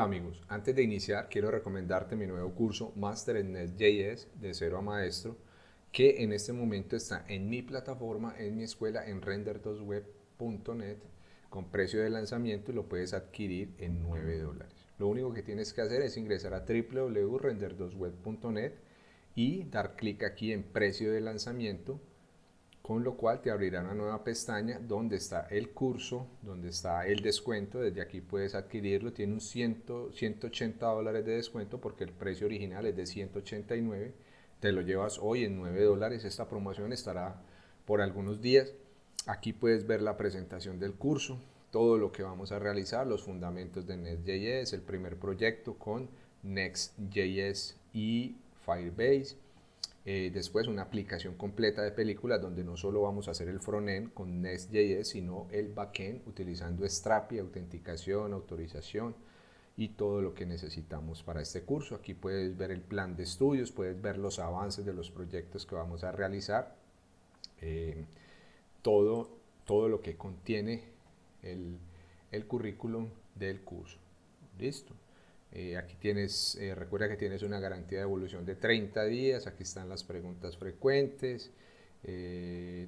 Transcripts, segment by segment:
Hola amigos, antes de iniciar quiero recomendarte mi nuevo curso Master en Nest.js de cero a maestro, que en este momento está en mi plataforma, en mi escuela, en render2web.net, con precio de lanzamiento, y lo puedes adquirir en $9. Lo único que tienes que hacer es ingresar a www.render2web.net y dar clic aquí en precio de lanzamiento, con lo cual te abrirá una nueva pestaña donde está el curso, donde está el descuento. Desde aquí puedes adquirirlo, tiene un $180 de descuento porque el precio original es de 189, te lo llevas hoy en $9. Esta promoción estará por algunos días. Aquí puedes ver la presentación del curso, todo lo que vamos a realizar, los fundamentos de Nest.js, el primer proyecto con Next.js y Firebase. Después una aplicación completa de películas donde no solo vamos a hacer el frontend con Nest.js, sino el backend utilizando Strapi, autenticación, autorización y todo lo que necesitamos para este curso. Aquí puedes ver el plan de estudios, puedes ver los avances de los proyectos que vamos a realizar, todo lo que contiene el currículum del curso. Listo. Aquí tienes, recuerda que tienes una garantía de evolución de 30 días, aquí están las preguntas frecuentes,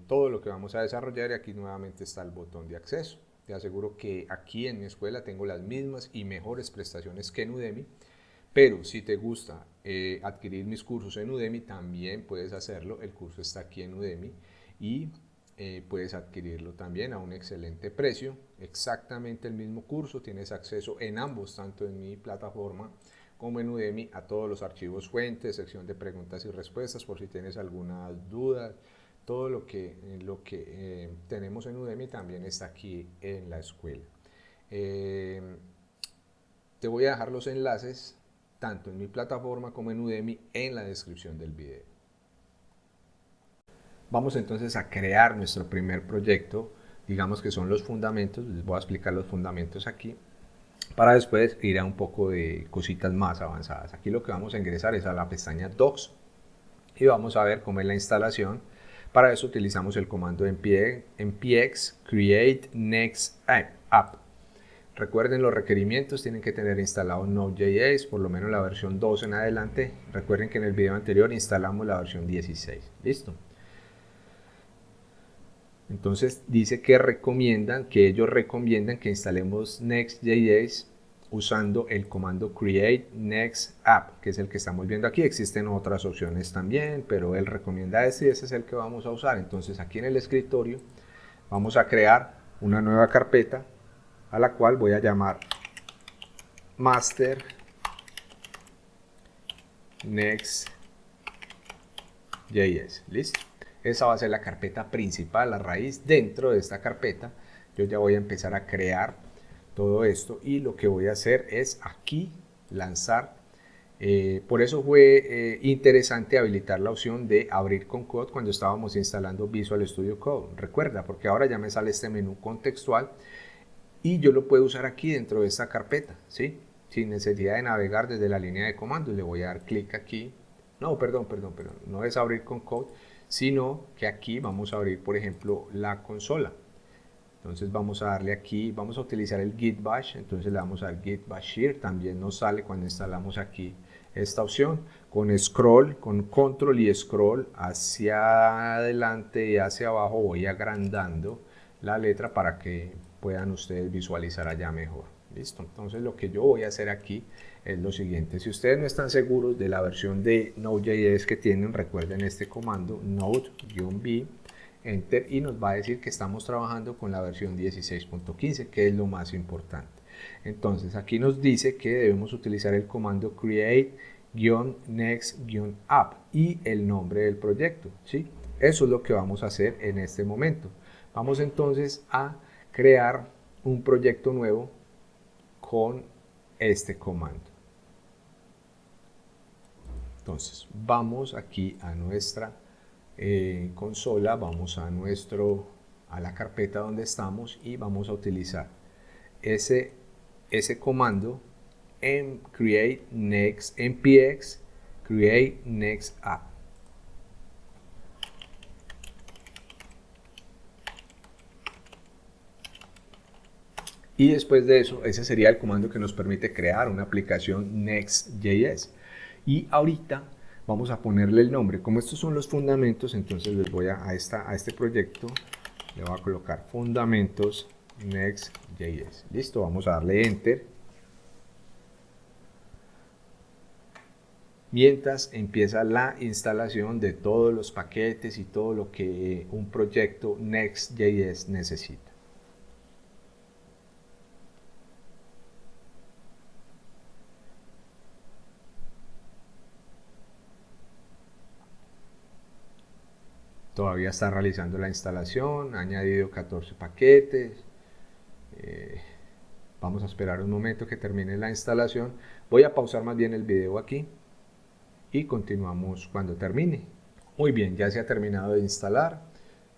todo lo que vamos a desarrollar, y aquí nuevamente está el botón de acceso. Te aseguro que aquí en mi escuela tengo las mismas y mejores prestaciones que en Udemy, pero si te gusta adquirir mis cursos en Udemy, también puedes hacerlo. El curso está aquí en Udemy y puedes adquirirlo también a un excelente precio, exactamente el mismo curso. Tienes acceso en ambos, tanto en mi plataforma como en Udemy, a todos los archivos fuentes, sección de preguntas y respuestas por si tienes algunas dudas. Todo lo que tenemos en Udemy también está aquí en la escuela. Te voy a dejar los enlaces tanto en mi plataforma como en Udemy en la descripción del video. Vamos entonces a crear nuestro primer proyecto, digamos que son los fundamentos. Les voy a explicar los fundamentos aquí, para después ir a un poco de cositas más avanzadas. Aquí lo que vamos a ingresar es a la pestaña Docs y vamos a ver cómo es la instalación. Para eso utilizamos el comando npx create next app. Recuerden los requerimientos, tienen que tener instalado Node.js, por lo menos la versión 2 en adelante. Recuerden que en el video anterior instalamos la versión 16. Listo. Entonces dice que ellos recomiendan que instalemos Next.js usando el comando create next app, que es el que estamos viendo aquí. Existen otras opciones también, pero él recomienda ese y ese es el que vamos a usar. Entonces aquí en el escritorio vamos a crear una nueva carpeta a la cual voy a llamar Master Next.js. Listo. Esa va a ser la carpeta principal, la raíz. Dentro de esta carpeta yo ya voy a empezar a crear todo esto, y lo que voy a hacer es aquí lanzar. Por eso fue interesante habilitar la opción de abrir con Code cuando estábamos instalando Visual Studio Code. Recuerda, porque ahora ya me sale este menú contextual y yo lo puedo usar aquí dentro de esta carpeta, ¿sí? Sin necesidad de navegar desde la línea de comandos. Le voy a dar clic aquí. No, perdón, no es abrir con Code, sino que aquí vamos a abrir, por ejemplo, la consola. Entonces vamos a darle aquí, vamos a utilizar el git bash, entonces le damos al git bash here. También nos sale cuando instalamos aquí esta opción, con scroll, con control y scroll hacia adelante y hacia abajo voy agrandando la letra para que puedan ustedes visualizar allá mejor. Listo. Entonces lo que yo voy a hacer aquí es lo siguiente: si ustedes no están seguros de la versión de Node.js que tienen, recuerden este comando node-b enter, y nos va a decir que estamos trabajando con la versión 16.15, que es lo más importante. Entonces aquí nos dice que debemos utilizar el comando create-next-app y el nombre del proyecto, ¿sí? Eso es lo que vamos a hacer en este momento. Vamos entonces a crear un proyecto nuevo con este comando. Entonces vamos aquí a nuestra consola, vamos a la carpeta donde estamos y vamos a utilizar ese comando en create next npx create next app. Y después de eso, ese sería el comando que nos permite crear una aplicación Next.js. Y ahorita vamos a ponerle el nombre. Como estos son los fundamentos, entonces les voy a este proyecto, le voy a colocar fundamentos Next.js. Listo, vamos a darle Enter. Mientras empieza la instalación de todos los paquetes y todo lo que un proyecto Next.js necesita. Todavía está realizando la instalación, ha añadido 14 paquetes. Vamos a esperar un momento que termine la instalación. Voy a pausar más bien el video aquí y continuamos cuando termine. Muy bien, ya se ha terminado de instalar.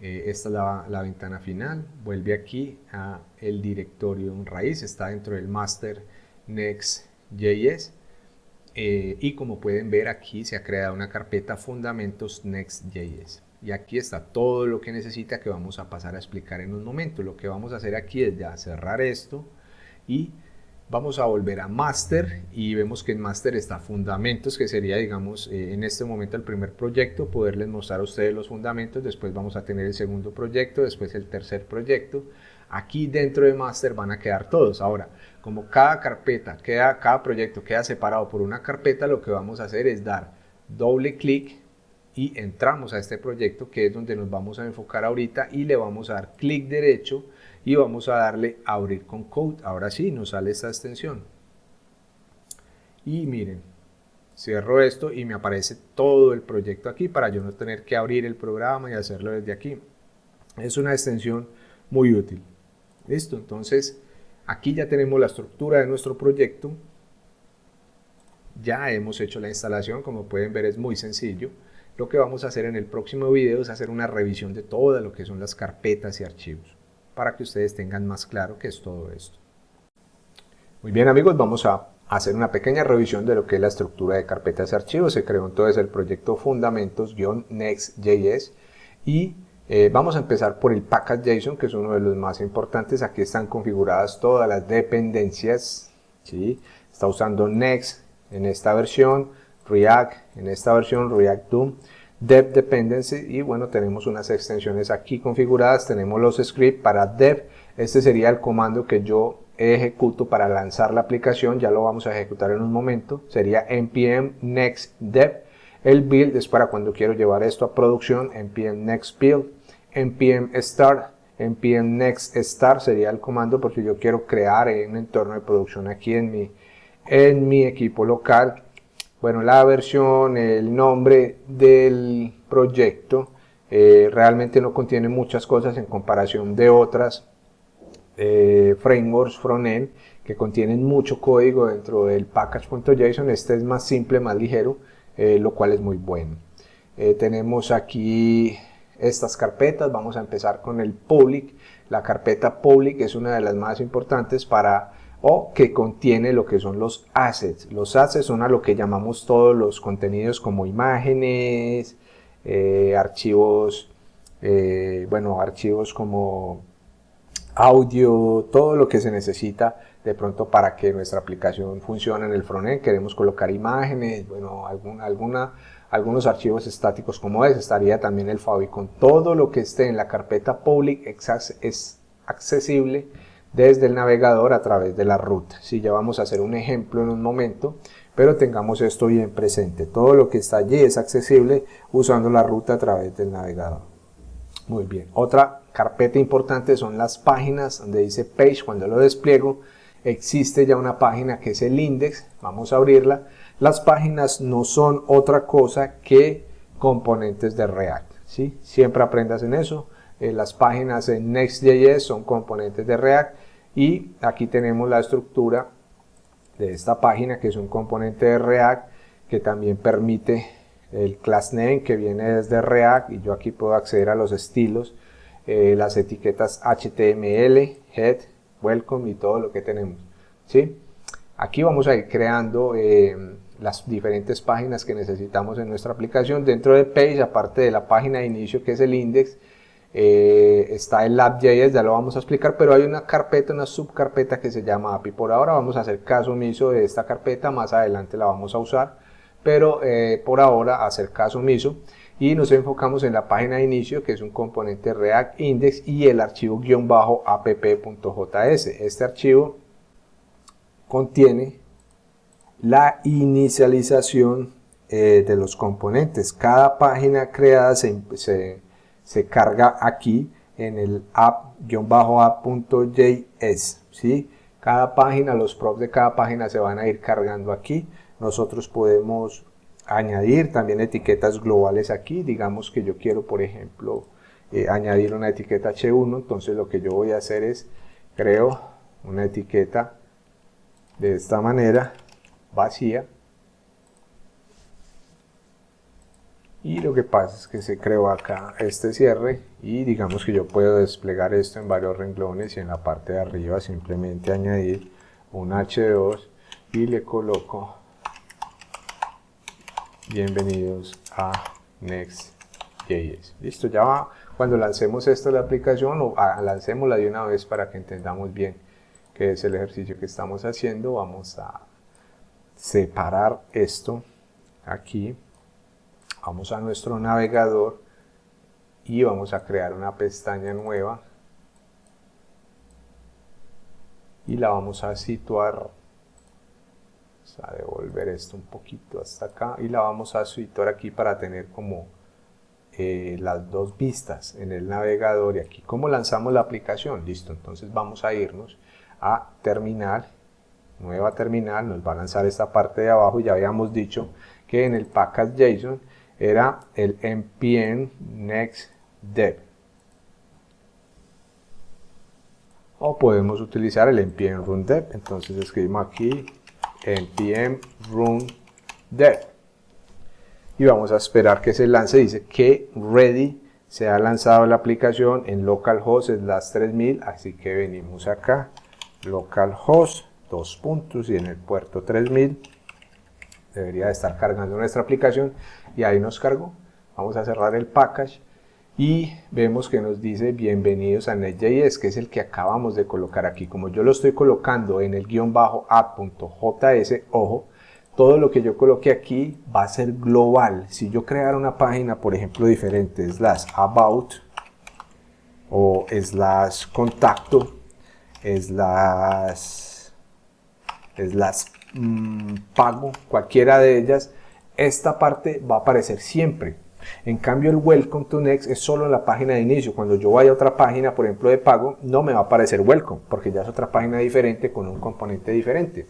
Esta es la ventana final. Vuelve aquí a el directorio raíz, está dentro del master Next.js. Y como pueden ver, aquí se ha creado una carpeta fundamentos Next.js. Y aquí está todo lo que necesita, que vamos a pasar a explicar en un momento. Lo que vamos a hacer aquí es ya cerrar esto y vamos a volver a master, y vemos que en master está fundamentos, que sería, digamos, en este momento el primer proyecto, poderles mostrar a ustedes los fundamentos. Después vamos a tener el segundo proyecto, después el tercer proyecto. Aquí dentro de master van a quedar todos. Ahora, como cada carpeta, cada proyecto queda separado por una carpeta, lo que vamos a hacer es dar doble clic y entramos a este proyecto, que es donde nos vamos a enfocar ahorita, y le vamos a dar clic derecho y vamos a darle abrir con code. Ahora sí nos sale esta extensión y miren, cierro esto y me aparece todo el proyecto aquí para yo no tener que abrir el programa y hacerlo desde aquí. Es una extensión muy útil. Listo, entonces aquí ya tenemos la estructura de nuestro proyecto. Ya hemos hecho la instalación, como pueden ver es muy sencillo. Lo que vamos a hacer en el próximo video es hacer una revisión de todo lo que son las carpetas y archivos, para que ustedes tengan más claro qué es todo esto. Muy bien amigos, vamos a hacer una pequeña revisión de lo que es la estructura de carpetas y archivos. Se creó entonces el proyecto fundamentos-next.js y vamos a empezar por el package.json, que es uno de los más importantes. Aquí están configuradas todas las dependencias, ¿sí? Está usando Next en esta versión, React en esta versión, React DOM, Dev Dependency, y bueno, tenemos unas extensiones aquí configuradas. Tenemos los scripts para Dev. Este sería el comando que yo ejecuto para lanzar la aplicación, ya lo vamos a ejecutar en un momento. Sería npm next dev. El build es para cuando quiero llevar esto a producción, npm next build. Npm start, npm next start sería el comando porque yo quiero crear un entorno de producción aquí en mi equipo local. Bueno, la versión, el nombre del proyecto realmente no contiene muchas cosas en comparación de otras frameworks frontend que contienen mucho código dentro del package.json. Este es más simple, más ligero, lo cual es muy bueno. Tenemos aquí estas carpetas. Vamos a empezar con el public. La carpeta public es una de las más importantes que contiene lo que son los assets. Los assets son a lo que llamamos todos los contenidos como imágenes, archivos, archivos como audio, todo lo que se necesita de pronto para que nuestra aplicación funcione en el frontend. Queremos colocar imágenes, bueno, algunos archivos estáticos como ese. Estaría también el favicon. Todo lo que esté en la carpeta public es accesible desde el navegador a través de la ruta. Sí, ya vamos a hacer un ejemplo en un momento, pero tengamos esto bien presente. Todo lo que está allí es accesible usando la ruta a través del navegador. Muy bien. Otra carpeta importante son las páginas, donde dice page. Cuando lo despliego, existe ya una página que es el index. Vamos a abrirla. Las páginas no son otra cosa que componentes de React, ¿sí? Siempre aprendas en eso. Las páginas en Next.js son componentes de React, y aquí tenemos la estructura de esta página, que es un componente de React que también permite el class name, que viene desde React, y yo aquí puedo acceder a los estilos, las etiquetas HTML, head, welcome y todo lo que tenemos, ¿sí? Aquí vamos a ir creando las diferentes páginas que necesitamos en nuestra aplicación. Dentro de page, aparte de la página de inicio que es el index, está el app.js, ya lo vamos a explicar, pero hay una carpeta, una subcarpeta que se llama API. Por ahora vamos a hacer caso omiso de esta carpeta, más adelante la vamos a usar, pero por ahora hacer caso omiso y nos enfocamos en la página de inicio, que es un componente React Index, y el archivo --app.js. Este archivo contiene la inicialización de los componentes. Cada página creada se carga aquí en el app.js, ¿sí? Cada página, los props de cada página se van a ir cargando aquí. Nosotros podemos añadir también etiquetas globales aquí. Digamos que yo quiero, por ejemplo, añadir una etiqueta h1, entonces lo que yo voy a hacer es creo una etiqueta de esta manera, vacía, y lo que pasa es que se creó acá este cierre y digamos que yo puedo desplegar esto en varios renglones y en la parte de arriba simplemente añadir un h2 y le coloco bienvenidos a Next.js. Listo, ya va. Cuando lancemos esto la aplicación, o lancémosla de una vez para que entendamos bien qué es el ejercicio que estamos haciendo, vamos a separar esto aquí. Vamos a nuestro navegador y vamos a crear una pestaña nueva y la vamos a situar, vamos a devolver esto un poquito hasta acá y la vamos a situar aquí para tener como las dos vistas en el navegador y aquí. ¿Cómo lanzamos la aplicación? Listo, entonces vamos a irnos a terminal, nueva terminal, nos va a lanzar esta parte de abajo. Ya habíamos dicho que en el package.json era el npm next dev, o podemos utilizar el npm run dev. Entonces escribimos aquí npm run dev y vamos a esperar que se lance. Dice que ready, se ha lanzado la aplicación en localhost /3000, así que venimos acá, localhost, dos puntos, y en el puerto 3000 debería de estar cargando nuestra aplicación y ahí nos cargó. Vamos a cerrar el package y vemos que nos dice bienvenidos a Next.js, que es el que acabamos de colocar aquí. Como yo lo estoy colocando en el --app.js, ojo, todo lo que yo coloque aquí va a ser global. Si yo creara una página, por ejemplo, diferente, /about o /contacto, pago, cualquiera de ellas, esta parte va a aparecer siempre. En cambio, el Welcome to Next es solo en la página de inicio. Cuando yo vaya a otra página, por ejemplo, de pago, no me va a aparecer Welcome, porque ya es otra página diferente con un componente diferente.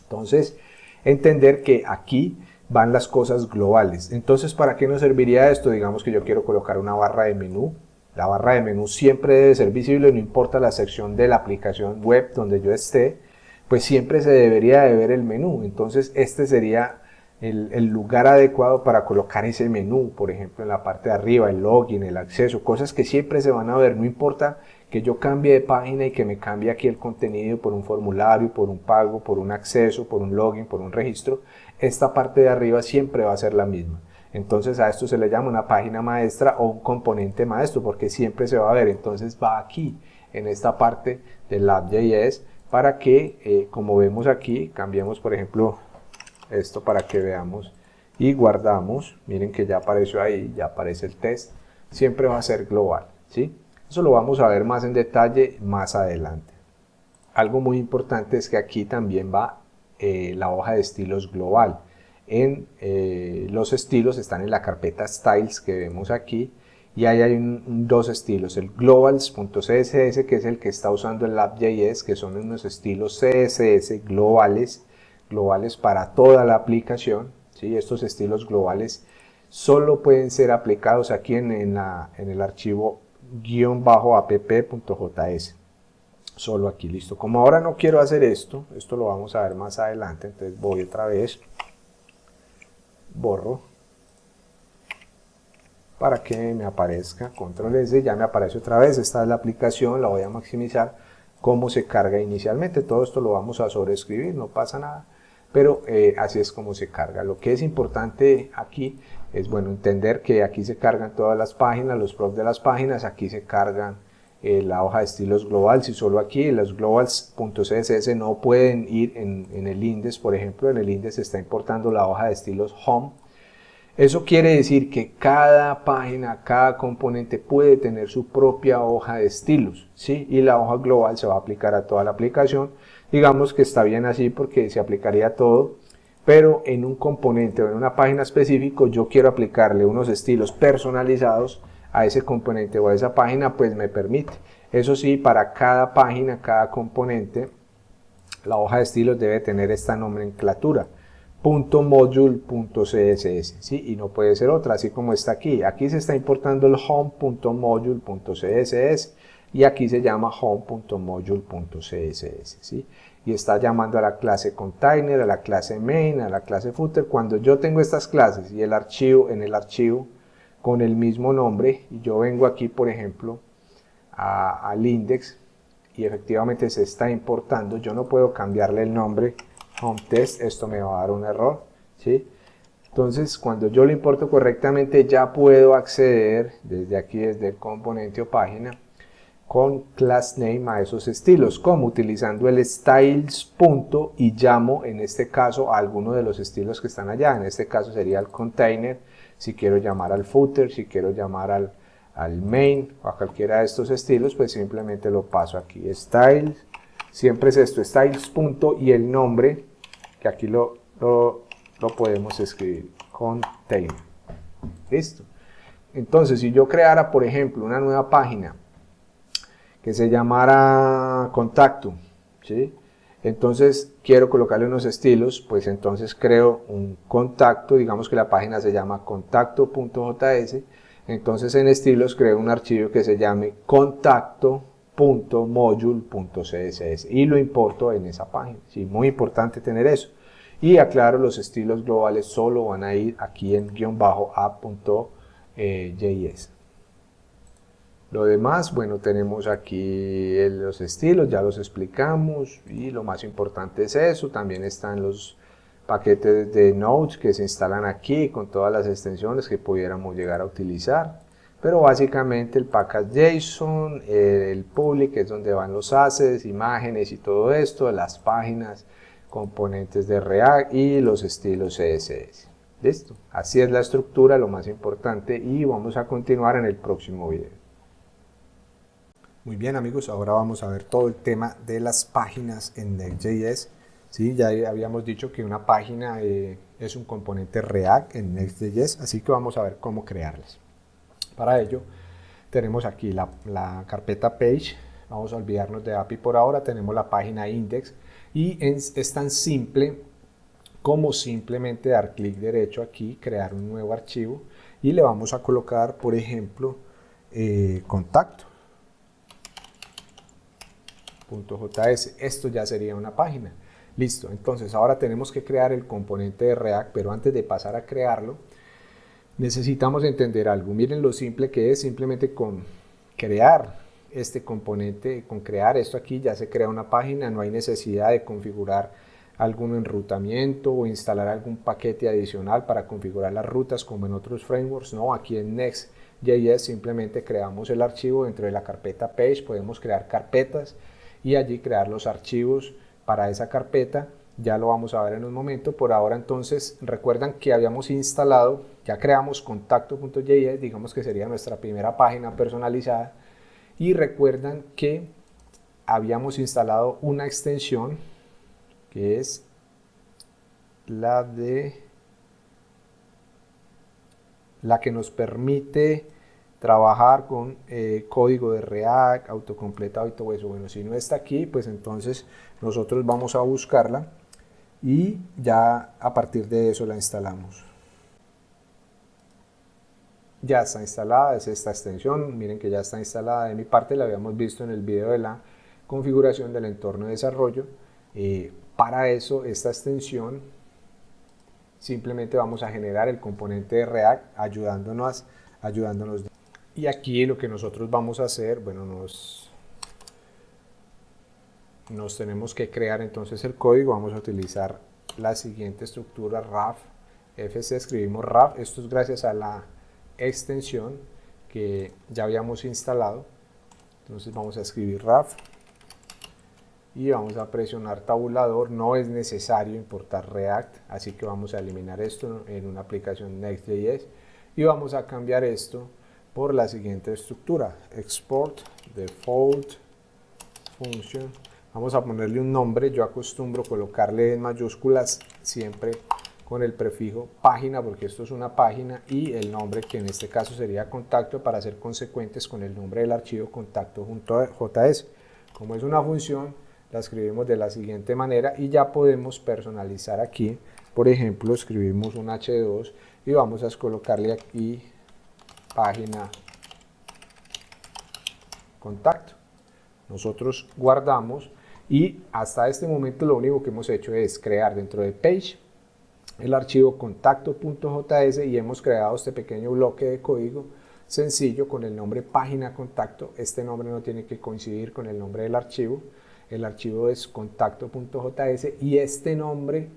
Entonces, entender que aquí van las cosas globales. Entonces, ¿para qué nos serviría esto? Digamos que yo quiero colocar una barra de menú. La barra de menú siempre debe ser visible, no importa la sección de la aplicación web donde yo esté, pues siempre se debería de ver el menú. Entonces, este sería el lugar adecuado para colocar ese menú, por ejemplo, en la parte de arriba, el login, el acceso, cosas que siempre se van a ver. No importa que yo cambie de página y que me cambie aquí el contenido por un formulario, por un pago, por un acceso, por un login, por un registro, esta parte de arriba siempre va a ser la misma. Entonces a esto se le llama una página maestra o un componente maestro, porque siempre se va a ver. Entonces va aquí, en esta parte del app.js, para que, como vemos aquí, cambiemos, por ejemplo, esto para que veamos y guardamos. Miren que ya apareció ahí, ya aparece el test. Siempre va a ser global, ¿sí? Eso lo vamos a ver más en detalle más adelante. Algo muy importante es que aquí también va la hoja de estilos global. Los estilos están en la carpeta styles que vemos aquí, y ahí hay dos estilos, el globals.css, que es el que está usando el app.js, que son unos estilos CSS globales para toda la aplicación, ¿sí? Estos estilos globales solo pueden ser aplicados aquí en el archivo --app.js, solo aquí. Listo. Como ahora no quiero hacer esto lo vamos a ver más adelante, entonces voy otra vez, borro para que me aparezca, control S, ya me aparece otra vez. Esta es la aplicación, la voy a maximizar, cómo se carga inicialmente. Todo esto lo vamos a sobreescribir, no pasa nada. pero así es como se carga. Lo que es importante aquí es, bueno, entender que aquí se cargan todas las páginas, los props de las páginas, aquí se cargan la hoja de estilos global, si solo aquí los globals.css no pueden ir en el index, por ejemplo, en el index se está importando la hoja de estilos home. Eso quiere decir que cada página, cada componente puede tener su propia hoja de estilos, ¿sí? Y la hoja global se va a aplicar a toda la aplicación. Digamos que está bien así porque se aplicaría a todo, pero en un componente o en una página específico yo quiero aplicarle unos estilos personalizados a ese componente o a esa página, pues me permite. Eso sí, para cada página, cada componente, la hoja de estilos debe tener esta nomenclatura. .module.css, ¿sí? Y no puede ser otra, así como está aquí. Aquí se está importando el home.module.css y aquí se llama home.module.css, ¿sí? Y está llamando a la clase container, a la clase main, a la clase footer. Cuando yo tengo estas clases y el archivo en el archivo con el mismo nombre, y yo vengo aquí, por ejemplo, al index y efectivamente se está importando, yo no puedo cambiarle el nombre home test, esto me va a dar un error, ¿sí? Entonces, cuando yo lo importo correctamente, ya puedo acceder desde aquí, desde el componente o página, con class name a esos estilos, como utilizando el styles punto y llamo en este caso a alguno de los estilos que están allá. En este caso sería el container, si quiero llamar al footer, si quiero llamar al main o a cualquiera de estos estilos, pues simplemente lo paso aquí, styles. Siempre es esto, styles punto y el nombre, que aquí lo podemos escribir, container. Listo. Entonces, si yo creara, por ejemplo, una nueva página que se llamara contacto, ¿sí? Entonces quiero colocarle unos estilos, pues entonces creo un contacto, digamos que la página se llama contacto.js, entonces en estilos creo un archivo que se llame contacto.module.css y lo importo en esa página, ¿sí? Muy importante tener eso. Y aclaro, los estilos globales solo van a ir aquí en --a.js. Lo demás, bueno, tenemos aquí los estilos, ya los explicamos y lo más importante es eso. También están los paquetes de Nodes que se instalan aquí con todas las extensiones que pudiéramos llegar a utilizar. Pero básicamente el package JSON, el public, que es donde van los assets, imágenes y todo esto, las páginas, componentes de React y los estilos CSS. Listo, así es la estructura, lo más importante, y vamos a continuar en el próximo video. Muy bien, amigos, ahora vamos a ver todo el tema de las páginas en Next.js. ¿Sí? Ya habíamos dicho que una página es un componente React en Next.js, así que vamos a ver cómo crearlas. Para ello tenemos aquí la carpeta page, vamos a olvidarnos de API por ahora, tenemos la página index y es tan simple como simplemente dar clic derecho aquí, crear un nuevo archivo y le vamos a colocar, por ejemplo, contacto. .js, esto ya sería una página. Listo, entonces ahora tenemos que crear el componente de React, pero antes de pasar a crearlo, necesitamos entender algo. Miren lo simple que es, simplemente con crear este componente, con crear esto aquí ya se crea una página, no hay necesidad de configurar algún enrutamiento o instalar algún paquete adicional para configurar las rutas como en otros frameworks, no, aquí en Next.js simplemente creamos el archivo dentro de la carpeta page, podemos crear carpetas y allí crear los archivos para esa carpeta, ya lo vamos a ver en un momento. Por ahora entonces recuerdan que habíamos instalado, ya creamos contacto.js, digamos que sería nuestra primera página personalizada, y recuerdan que habíamos instalado una extensión que es la que nos permite trabajar con código de React, autocompletado y todo eso. Bueno, si no está aquí, pues entonces nosotros vamos a buscarla y ya a partir de eso la instalamos. Ya está instalada, es esta extensión, miren que ya está instalada. De mi parte la habíamos visto en el video de la configuración del entorno de desarrollo. Para eso, esta extensión, simplemente vamos a generar el componente de React ayudándonos. Y aquí lo que nosotros vamos a hacer, bueno, nos tenemos que crear entonces el código, vamos a utilizar la siguiente estructura RAF FC, escribimos RAF, esto es gracias a la extensión que ya habíamos instalado. Entonces vamos a escribir RAF y vamos a presionar tabulador. No es necesario importar React, así que vamos a eliminar esto en una aplicación Next.js y vamos a cambiar esto por la siguiente estructura: export default function. Vamos a ponerle un nombre. Yo acostumbro colocarle en mayúsculas siempre con el prefijo página, porque esto es una página, y el nombre, que en este caso sería contacto, para ser consecuentes con el nombre del archivo contacto.js. Como es una función, la escribimos de la siguiente manera y ya podemos personalizar aquí. Por ejemplo, escribimos un h2 y vamos a colocarle aquí página contacto. Nosotros guardamos y hasta este momento lo único que hemos hecho es crear dentro de page el archivo contacto.js y hemos creado este pequeño bloque de código sencillo con el nombre página contacto. Este nombre no tiene que coincidir con el nombre del archivo. El archivo es contacto.js y este nombre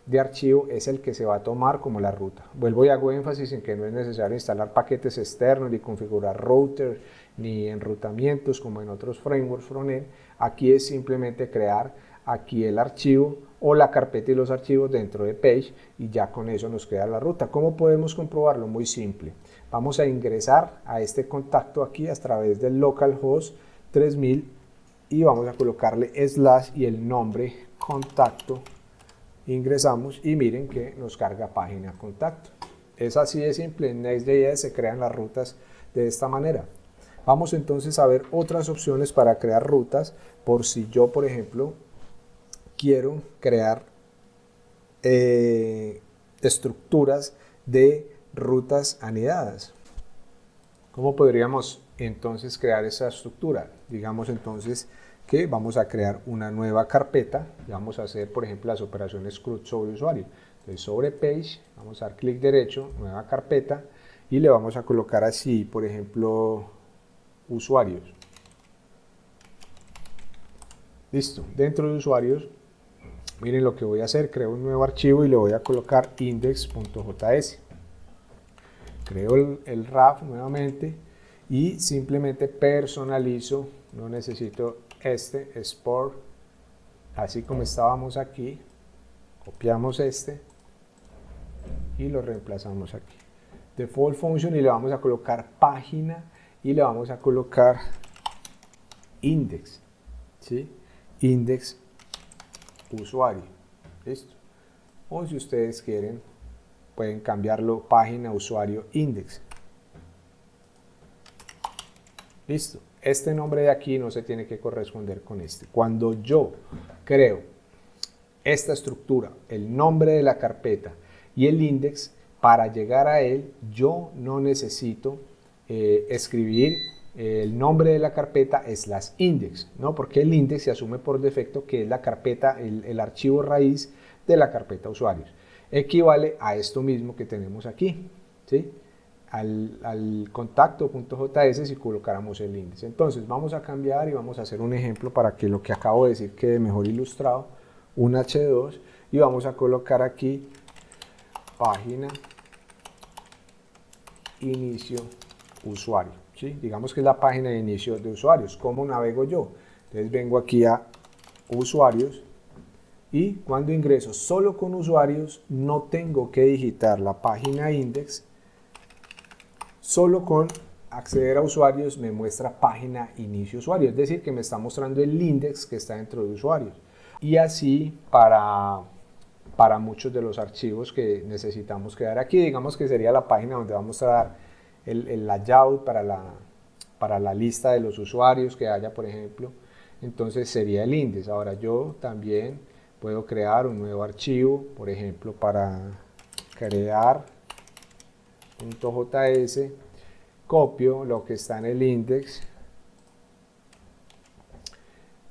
de archivo es el que se va a tomar como la ruta. Vuelvo y hago énfasis en que no es necesario instalar paquetes externos, ni configurar router, ni enrutamientos como en otros frameworks frontend. Aquí es simplemente crear aquí el archivo o la carpeta y los archivos dentro de Page y ya con eso nos queda la ruta. ¿Cómo podemos comprobarlo? Muy simple. Vamos a ingresar a este contacto aquí a través del localhost 3000 y vamos a colocarle slash y el nombre contacto. Ingresamos y miren que nos carga página contacto. Es así de simple. En Next.js se crean las rutas de esta manera. Vamos entonces a ver otras opciones para crear rutas, por si yo, por ejemplo, quiero crear estructuras de rutas anidadas. ¿Cómo podríamos entonces crear esa estructura? Digamos entonces que vamos a crear una nueva carpeta y vamos a hacer, por ejemplo, las operaciones CRUD sobre usuario. Entonces, sobre Page, vamos a dar clic derecho, nueva carpeta, y le vamos a colocar así, por ejemplo, usuarios. Listo. Dentro de usuarios, miren lo que voy a hacer. Creo un nuevo archivo y le voy a colocar index.js. Creo el RAF nuevamente y simplemente personalizo. No necesito este export, así como estábamos aquí. Copiamos este y lo reemplazamos aquí. Default function y le vamos a colocar página y le vamos a colocar index, ¿sí? Index usuario. Listo. O si ustedes quieren, pueden cambiarlo página usuario index. Listo. Este nombre de aquí no se tiene que corresponder con este. Cuando yo creo esta estructura, el nombre de la carpeta y el index, para llegar a él yo no necesito escribir el nombre de la carpeta slash index, ¿no? Porque el index se asume por defecto que es la carpeta, el archivo raíz de la carpeta usuarios. Equivale a esto mismo que tenemos aquí, ¿sí? Al contacto.js si colocáramos el índice. Entonces vamos a cambiar y vamos a hacer un ejemplo para que lo que acabo de decir quede mejor ilustrado. Un H2 y vamos a colocar aquí página inicio usuario, ¿sí? Digamos que es la página de inicio de usuarios. ¿Cómo navego yo? Entonces vengo aquí a usuarios y cuando ingreso solo con usuarios no tengo que digitar la página index. Solo con acceder a usuarios me muestra página inicio usuario, es decir, que me está mostrando el index que está dentro de usuarios. Y así para muchos de los archivos que necesitamos crear aquí, digamos que sería la página donde vamos a dar el layout para la lista de los usuarios que haya, por ejemplo. Entonces sería el index. Ahora yo también puedo crear un nuevo archivo, por ejemplo, para crear .js, copio lo que está en el index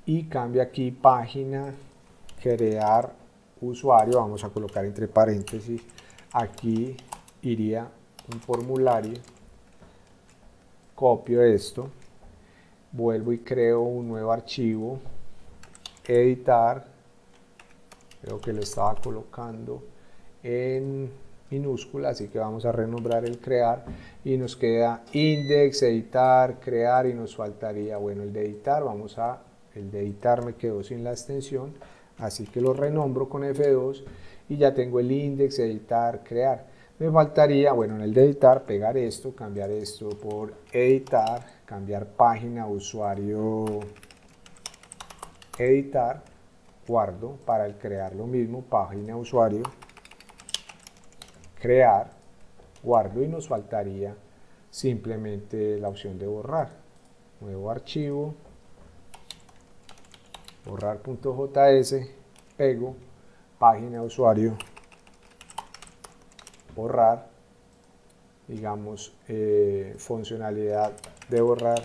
y cambio aquí página, crear usuario, vamos a colocar entre paréntesis, aquí iría un formulario, copio esto, vuelvo y creo un nuevo archivo, editar, Creo que lo estaba colocando en minúscula, así que vamos a renombrar el crear y nos queda index, editar, crear y nos faltaría, bueno, el de editar, el de editar me quedó sin la extensión, así que lo renombro con F2 y ya tengo el index, editar, crear. Me faltaría, bueno, en el de editar, pegar esto, cambiar esto por editar, cambiar página, usuario, editar, guardo para el crear lo mismo, página, usuario, crear, guardo y nos faltaría simplemente la opción de borrar. Nuevo archivo, borrar.js, pego, página, usuario, borrar, digamos, funcionalidad de borrar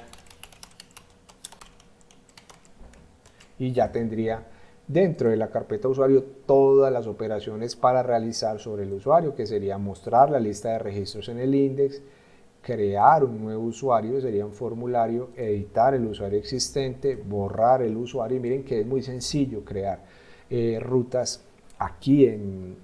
y ya tendría dentro de la carpeta usuario todas las operaciones para realizar sobre el usuario, que sería mostrar la lista de registros en el index, crear un nuevo usuario, sería un formulario, editar el usuario existente, borrar el usuario, y miren que es muy sencillo crear rutas aquí en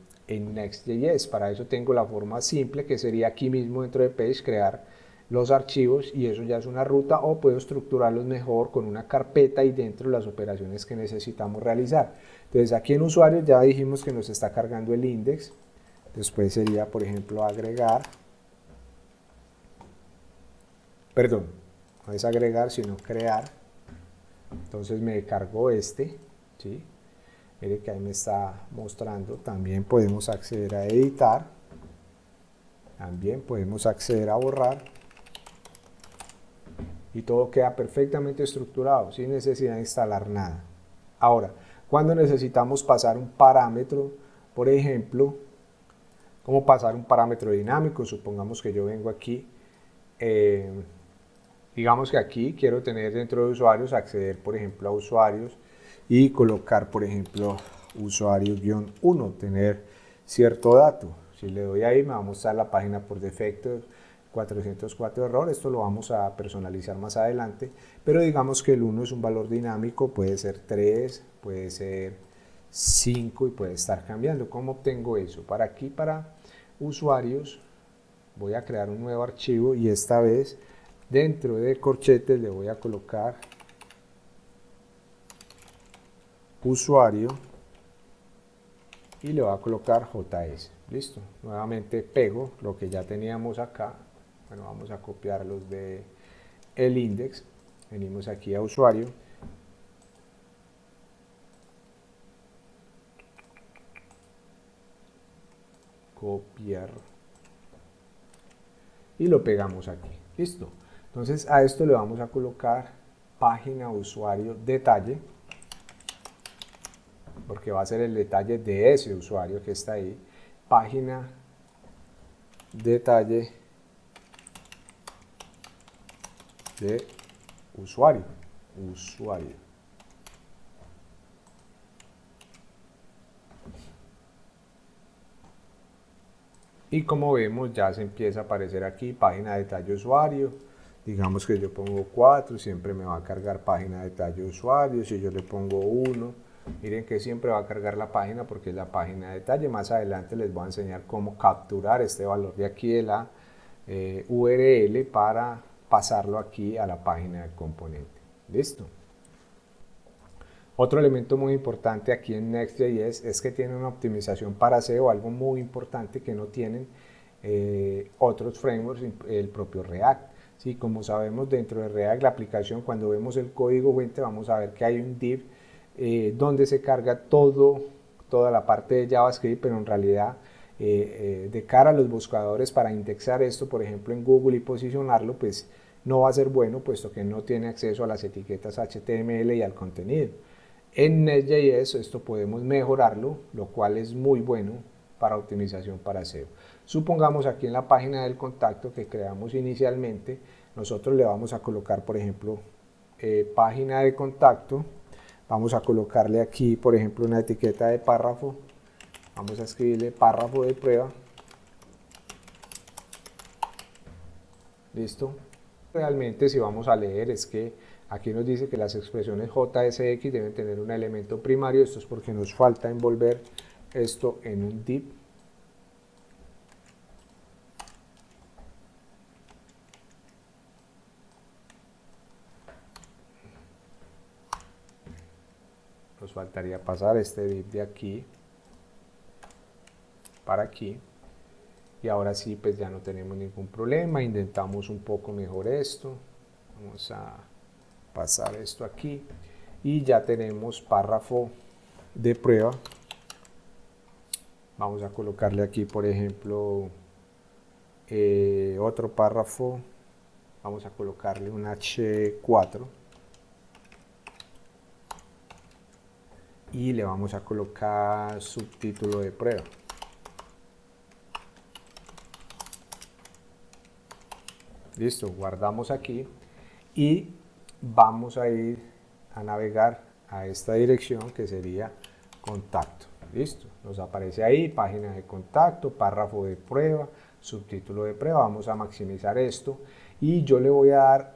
Next.js. Para eso tengo la forma simple, que sería aquí mismo dentro de Page crear los archivos y eso ya es una ruta, o puedo estructurarlos mejor con una carpeta y dentro las operaciones que necesitamos realizar. Entonces aquí en usuarios ya dijimos que nos está cargando el index, después sería por ejemplo agregar, perdón, no es agregar sino crear, entonces me cargó este, ¿sí? Mire que ahí me está mostrando, también podemos acceder a editar, también podemos acceder a borrar, y todo queda perfectamente estructurado, sin necesidad de instalar nada. Ahora, cuando necesitamos pasar un parámetro, por ejemplo, ¿cómo pasar un parámetro dinámico? Supongamos que yo vengo aquí, digamos que aquí quiero tener dentro de usuarios, acceder por ejemplo a usuarios y colocar por ejemplo usuario-1, tener cierto dato. Si le doy ahí me va a mostrar la página por defecto, 404 error, esto lo vamos a personalizar más adelante, pero digamos que el 1 es un valor dinámico, puede ser 3, puede ser 5 y puede estar cambiando. ¿Cómo obtengo eso? Para aquí, para usuarios, voy a crear un nuevo archivo y esta vez dentro de corchetes le voy a colocar usuario y le voy a colocar JS. Listo, nuevamente pego lo que ya teníamos acá. Bueno, vamos a copiar los de el index, venimos aquí a usuario, copiar y lo pegamos aquí. Listo, entonces a esto le vamos a colocar página usuario detalle, porque va a ser el detalle de ese usuario que está ahí, página detalle de usuario. Y como vemos ya se empieza a aparecer aquí página de detalle usuario. Digamos que yo pongo 4, siempre me va a cargar página de detalle usuario. Si yo le pongo 1, miren que siempre va a cargar la página porque es la página de detalle. Más adelante les voy a enseñar cómo capturar este valor de aquí de la URL para pasarlo aquí a la página del componente. Listo. Otro elemento muy importante aquí en Next.js es que tiene una optimización para SEO, algo muy importante que no tienen otros frameworks, el propio React. Sí, como sabemos, dentro de React, la aplicación, cuando vemos el código fuente, vamos a ver que hay un div donde se carga toda la parte de JavaScript, pero en realidad de cara a los buscadores para indexar esto, por ejemplo en Google y posicionarlo, pues no va a ser bueno, puesto que no tiene acceso a las etiquetas HTML y al contenido. En Next.js esto podemos mejorarlo, lo cual es muy bueno para optimización para SEO. Supongamos aquí en la página del contacto que creamos inicialmente, nosotros le vamos a colocar, por ejemplo, página de contacto, vamos a colocarle aquí, por ejemplo, una etiqueta de párrafo, vamos a escribirle párrafo de prueba, listo. Realmente si vamos a leer es que Aquí nos dice que las expresiones JSX deben tener un elemento primario. Esto es porque nos falta envolver esto en un div. Nos faltaría pasar este div de aquí para aquí. Y ahora sí, pues ya no tenemos ningún problema. Intentamos un poco mejor esto. Vamos a pasar esto aquí. Y ya tenemos párrafo de prueba. Vamos a colocarle aquí, por ejemplo, otro párrafo. Vamos a colocarle un H4. Y le vamos a colocar subtítulo de prueba. Listo, guardamos aquí y vamos a ir a navegar a esta dirección que sería contacto. Listo, nos aparece ahí página de contacto, párrafo de prueba, subtítulo de prueba. Vamos a maximizar esto y yo le voy a dar,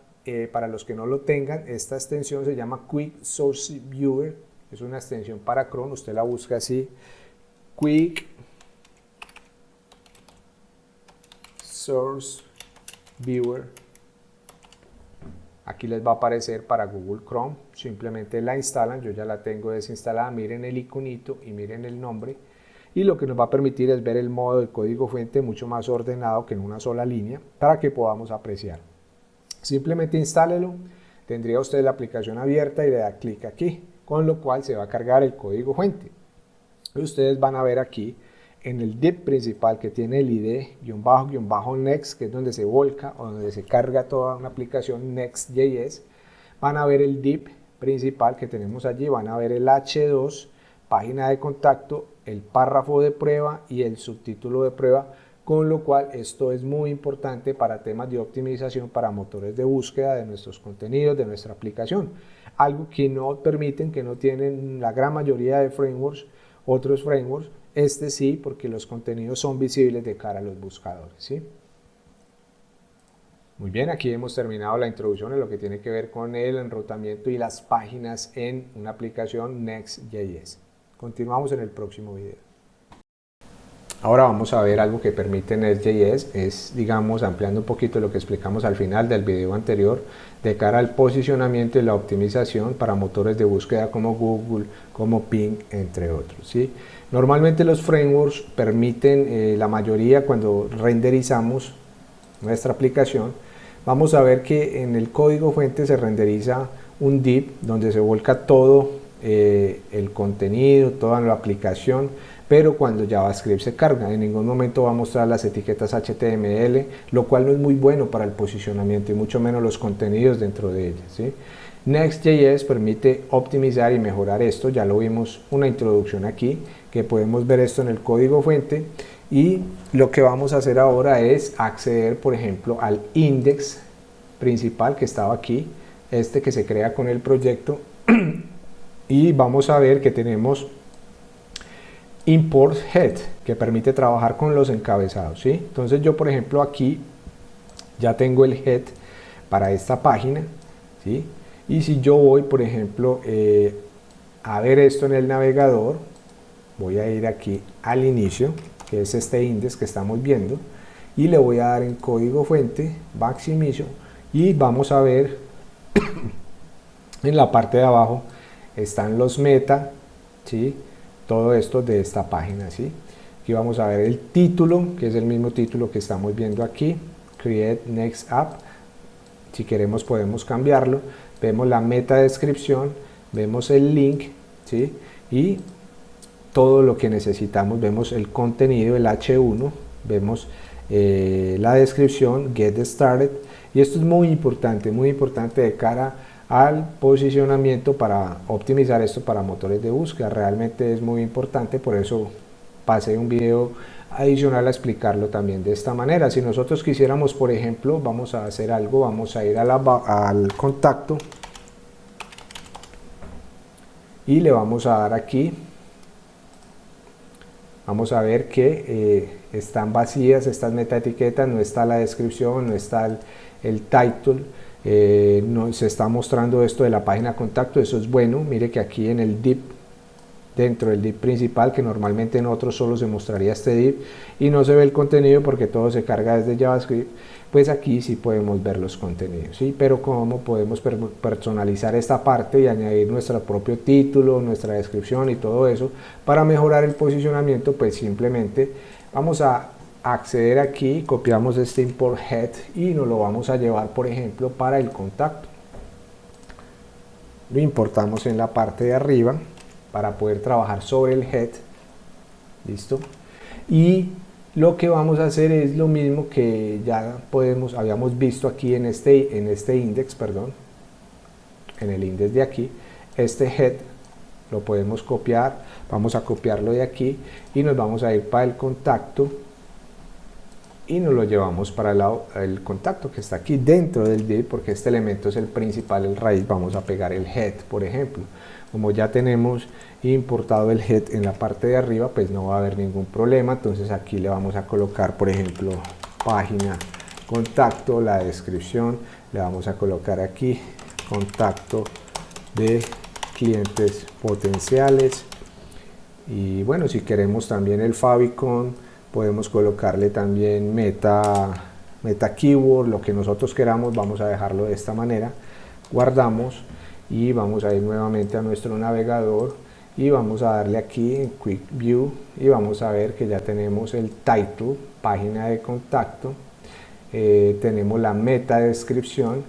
para los que no lo tengan, esta extensión se llama Quick Source Viewer. Es una extensión para Chrome, usted la busca así, Quick Source Viewer. Aquí les va a aparecer para Google Chrome, simplemente la instalan, yo ya la tengo desinstalada, miren el iconito y miren el nombre, y lo que nos va a permitir es ver el modo del código fuente mucho más ordenado que en una sola línea para que podamos apreciar. Simplemente instálelo, tendría usted la aplicación abierta y le da clic aquí, con lo cual se va a cargar el código fuente. Y ustedes van a ver aquí en el div principal que tiene el ID-next, que es donde se volca o donde se carga toda una aplicación Next.js, van a ver el div principal que tenemos allí, van a ver el H2, página de contacto, el párrafo de prueba y el subtítulo de prueba, con lo cual esto es muy importante para temas de optimización para motores de búsqueda de nuestros contenidos, de nuestra aplicación. Algo que no permiten, que no tienen la gran mayoría de frameworks, otros frameworks. Este sí, porque los contenidos son visibles de cara a los buscadores, ¿sí? Muy bien, aquí hemos terminado la introducción en lo que tiene que ver con el enrutamiento y las páginas en una aplicación Next.js. Continuamos en el próximo video. Ahora vamos a ver algo que permite Next.js, es, digamos, ampliando un poquito lo que explicamos al final del video anterior, de cara al posicionamiento y la optimización para motores de búsqueda como Google, como Bing, entre otros, ¿sí? Normalmente los frameworks permiten, la mayoría cuando renderizamos nuestra aplicación, vamos a ver que en el código fuente se renderiza un div donde se volca todo el contenido, toda la aplicación, pero cuando JavaScript se carga, en ningún momento va a mostrar las etiquetas HTML, lo cual no es muy bueno para el posicionamiento y mucho menos los contenidos dentro de ellas, ¿sí? Next.js permite optimizar y mejorar esto, ya lo vimos una introducción aquí, que podemos ver esto en el código fuente, y lo que vamos a hacer ahora es acceder, por ejemplo, al index principal que estaba aquí, este que se crea con el proyecto, y vamos a ver que tenemos import head, que permite trabajar con los encabezados, ¿sí? Entonces yo, por ejemplo, aquí ya tengo el head para esta página, ¿sí? Y si yo voy, por ejemplo, a ver esto en el navegador, voy a ir aquí al inicio, que es este index que estamos viendo, y le voy a dar en código fuente, maximizo, y vamos a ver en la parte de abajo están los meta, ¿sí? Todo esto de esta página, ¿sí? Aquí vamos a ver el título, que es el mismo título que estamos viendo aquí, Create Next App. Si queremos podemos cambiarlo. Vemos la meta descripción, vemos el link, ¿sí? Y todo lo que necesitamos, vemos el contenido, el H1, vemos la descripción, Get Started, y esto es muy importante de cara al posicionamiento para optimizar esto para motores de búsqueda. Realmente es muy importante, por eso pasé un video adicional a explicarlo también de esta manera. Si nosotros quisiéramos, por ejemplo, vamos a hacer algo, vamos a ir al contacto y le vamos a dar aquí, vamos a ver que están vacías estas meta etiquetas, no está la descripción, no está el title. nos está mostrando esto de la página contacto. Eso es bueno. Mire que aquí en el div, dentro del div principal, que normalmente en otros solo se mostraría este div y no se ve el contenido porque todo se carga desde JavaScript, pues aquí sí podemos ver los contenidos, ¿sí? Pero cómo podemos personalizar esta parte y añadir nuestro propio título, nuestra descripción y todo eso para mejorar el posicionamiento, pues simplemente vamos a acceder aquí, copiamos este import head y nos lo vamos a llevar, por ejemplo, para el contacto. Lo importamos en la parte de arriba para poder trabajar sobre el head. Listo. Y lo que vamos a hacer es lo mismo que ya habíamos visto aquí en este index, perdón, en el index de aquí. Este head lo podemos copiar, vamos a copiarlo de aquí y nos vamos a ir para el contacto y nos lo llevamos para el contacto que está aquí dentro del div, porque este elemento es el principal, el raíz. Vamos a pegar el head, por ejemplo. Como ya tenemos importado el head en la parte de arriba, pues no va a haber ningún problema. Entonces aquí le vamos a colocar, por ejemplo, página contacto, la descripción, le vamos a colocar aquí contacto de clientes potenciales. Y bueno, si queremos también el favicon, podemos colocarle también meta keyword, lo que nosotros queramos. Vamos a dejarlo de esta manera, guardamos y vamos a ir nuevamente a nuestro navegador y vamos a darle aquí en Quick View y vamos a ver que ya tenemos el title, página de contacto, tenemos la meta descripción,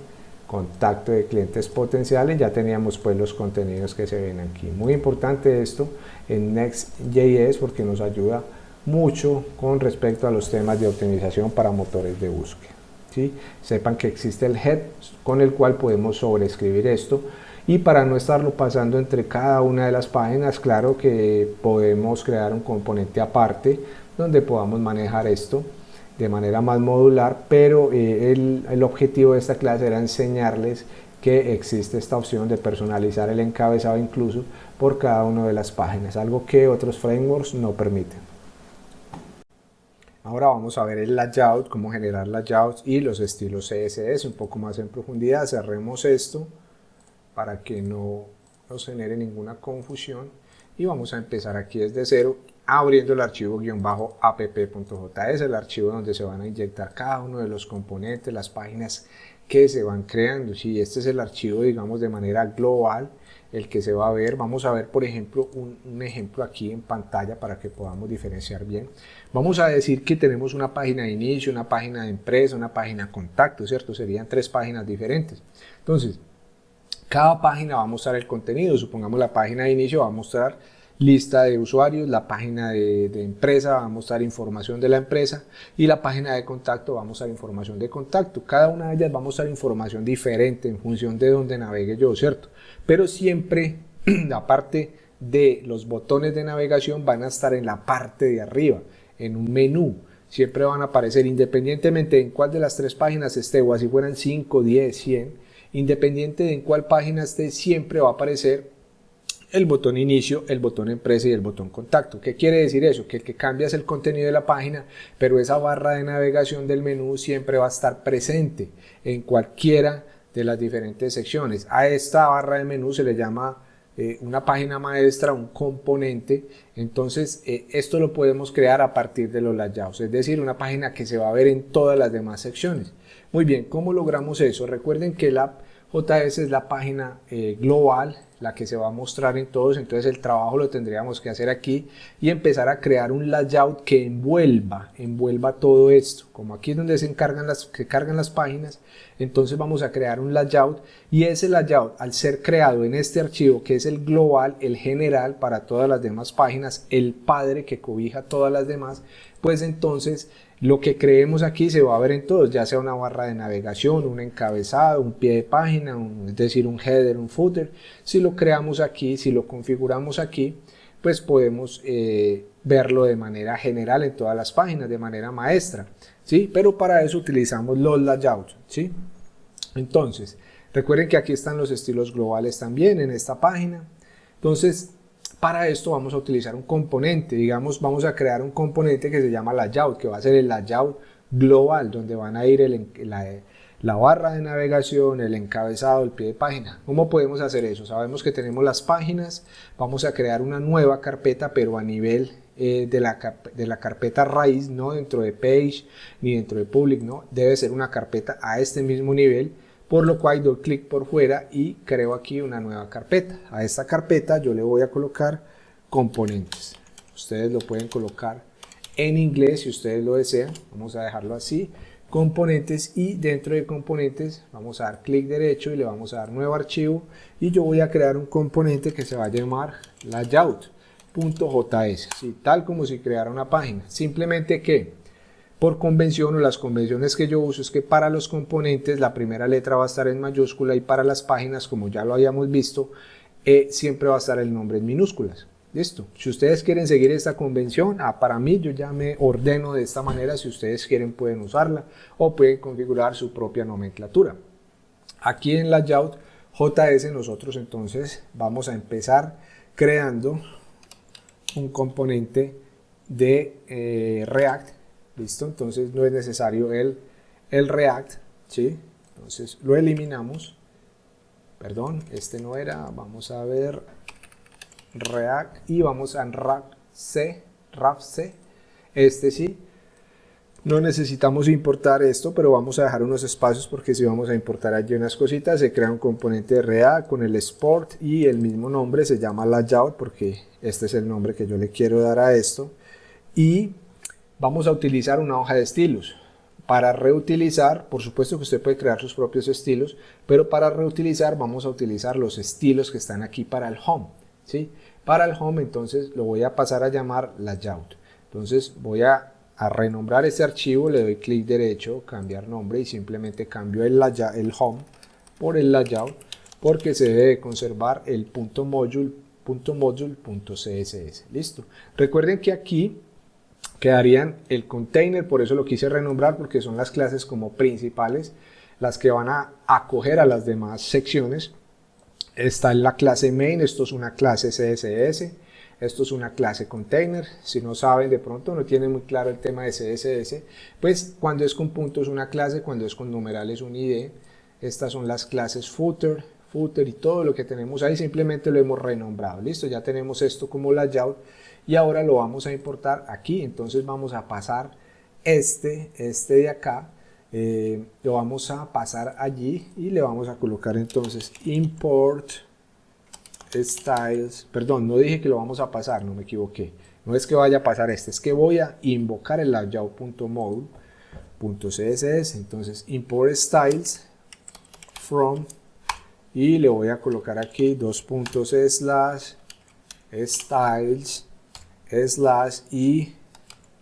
contacto de clientes potenciales, ya teníamos pues los contenidos que se ven aquí. Muy importante esto en Next.js porque nos ayuda mucho con respecto a los temas de optimización para motores de búsqueda, ¿sí? Sepan que existe el head con el cual podemos sobreescribir esto, y para no estarlo pasando entre cada una de las páginas, claro que podemos crear un componente aparte donde podamos manejar esto de manera más modular, pero el objetivo de esta clase era enseñarles que existe esta opción de personalizar el encabezado incluso por cada una de las páginas, algo que otros frameworks no permiten. Ahora vamos a ver el layout, cómo generar layouts y los estilos CSS un poco más en profundidad. Cerremos esto para que no nos genere ninguna confusión y vamos a empezar aquí desde cero abriendo el archivo app.js, el archivo donde se van a inyectar cada uno de los componentes, las páginas que se van creando. Si este es el archivo, digamos, de manera global, el que se va a ver, vamos a ver por ejemplo un ejemplo aquí en pantalla para que podamos diferenciar bien. Vamos a decir que tenemos una página de inicio, una página de empresa, una página de contacto, ¿cierto? Serían tres páginas diferentes. Entonces, cada página va a mostrar el contenido. Supongamos la página de inicio va a mostrar lista de usuarios, la página de empresa va a mostrar información de la empresa y la página de contacto va a mostrar información de contacto. Cada una de ellas va a mostrar información diferente en función de donde navegue yo, ¿cierto? Pero siempre la parte de los botones de navegación van a estar en la parte de arriba, en un menú. Siempre van a aparecer independientemente de en cuál de las tres páginas esté, o así fueran 5, 10, 100, independiente de en cuál página esté, siempre va a aparecer el botón inicio, el botón empresa y el botón contacto. ¿Qué quiere decir eso? Que el que cambia es el contenido de la página, pero esa barra de navegación del menú siempre va a estar presente en cualquiera de las diferentes secciones. A esta barra de menú se le llama una página maestra, un componente. Entonces esto lo podemos crear a partir de los layouts, es decir, una página que se va a ver en todas las demás secciones. Muy bien, ¿cómo logramos eso? Recuerden que la JS es la página global, la que se va a mostrar en todos, entonces el trabajo lo tendríamos que hacer aquí y empezar a crear un layout que envuelva todo esto. Como aquí es donde se cargan las páginas, entonces vamos a crear un layout y ese layout, al ser creado en este archivo que es el global, el general para todas las demás páginas, el padre que cobija todas las demás, pues entonces lo que creemos aquí se va a ver en todos, ya sea una barra de navegación, un encabezado, un pie de página, es decir, un header, un footer. Si lo creamos aquí, si lo configuramos aquí, pues podemos verlo de manera general en todas las páginas, de manera maestra, ¿sí? Pero para eso utilizamos los layouts, ¿sí? Entonces, recuerden que aquí están los estilos globales también en esta página. Entonces, para esto vamos a utilizar un componente, digamos, vamos a crear un componente que se llama layout, que va a ser el layout global, donde van a ir la barra de navegación, el encabezado, el pie de página. ¿Cómo podemos hacer eso? Sabemos que tenemos las páginas, vamos a crear una nueva carpeta, pero a nivel de la carpeta raíz, no dentro de page ni dentro de public, no, debe ser una carpeta a este mismo nivel, por lo cual doy clic por fuera y creo aquí una nueva carpeta. A esta carpeta yo le voy a colocar componentes. Ustedes lo pueden colocar en inglés si ustedes lo desean. Vamos a dejarlo así, componentes, y dentro de componentes vamos a dar clic derecho y le vamos a dar nuevo archivo, y yo voy a crear un componente que se va a llamar layout.js, ¿sí? Tal como si creara una página. Simplemente que por convención, o las convenciones que yo uso, es que para los componentes la primera letra va a estar en mayúscula, y para las páginas, como ya lo habíamos visto, siempre va a estar el nombre en minúsculas. Listo. Si ustedes quieren seguir esta convención, para mí yo ya me ordeno de esta manera. Si ustedes quieren pueden usarla o pueden configurar su propia nomenclatura. Aquí en Layout.js nosotros entonces vamos a empezar creando un componente de React. Listo. Entonces no es necesario el React, ¿sí? Entonces lo eliminamos. Perdón, este no era. Vamos a ver React y vamos a RAFC, este sí, no necesitamos importar esto, pero vamos a dejar unos espacios porque si vamos a importar allí unas cositas. Se crea un componente de React con el Sport y el mismo nombre, se llama Layout porque este es el nombre que yo le quiero dar a esto, y vamos a utilizar una hoja de estilos. Para reutilizar, por supuesto que usted puede crear sus propios estilos, pero para reutilizar vamos a utilizar los estilos que están aquí para el home, ¿sí? Para el home entonces lo voy a pasar a llamar layout. Entonces voy a renombrar este archivo, le doy clic derecho, cambiar nombre, y simplemente cambio el home por el layout, porque se debe conservar el .module.css. Listo. Recuerden que aquí quedarían el container, por eso lo quise renombrar, porque son las clases como principales, las que van a acoger a las demás secciones. Está en la clase main, esto es una clase CSS, esto es una clase container. Si no saben, de pronto no tienen muy claro el tema de CSS, pues cuando es con puntos una clase, cuando es con numerales un ID. Estas son las clases footer y todo lo que tenemos ahí simplemente lo hemos renombrado. Listo, ya tenemos esto como layout y ahora lo vamos a importar aquí. Entonces vamos a pasar este de acá. Lo vamos a pasar allí y le vamos a colocar entonces import styles. Perdón, no dije que lo vamos a pasar, no me equivoqué, no es que vaya a pasar es que voy a invocar el layout.module.css. entonces import styles from, y le voy a colocar aquí dos puntos /styles/ y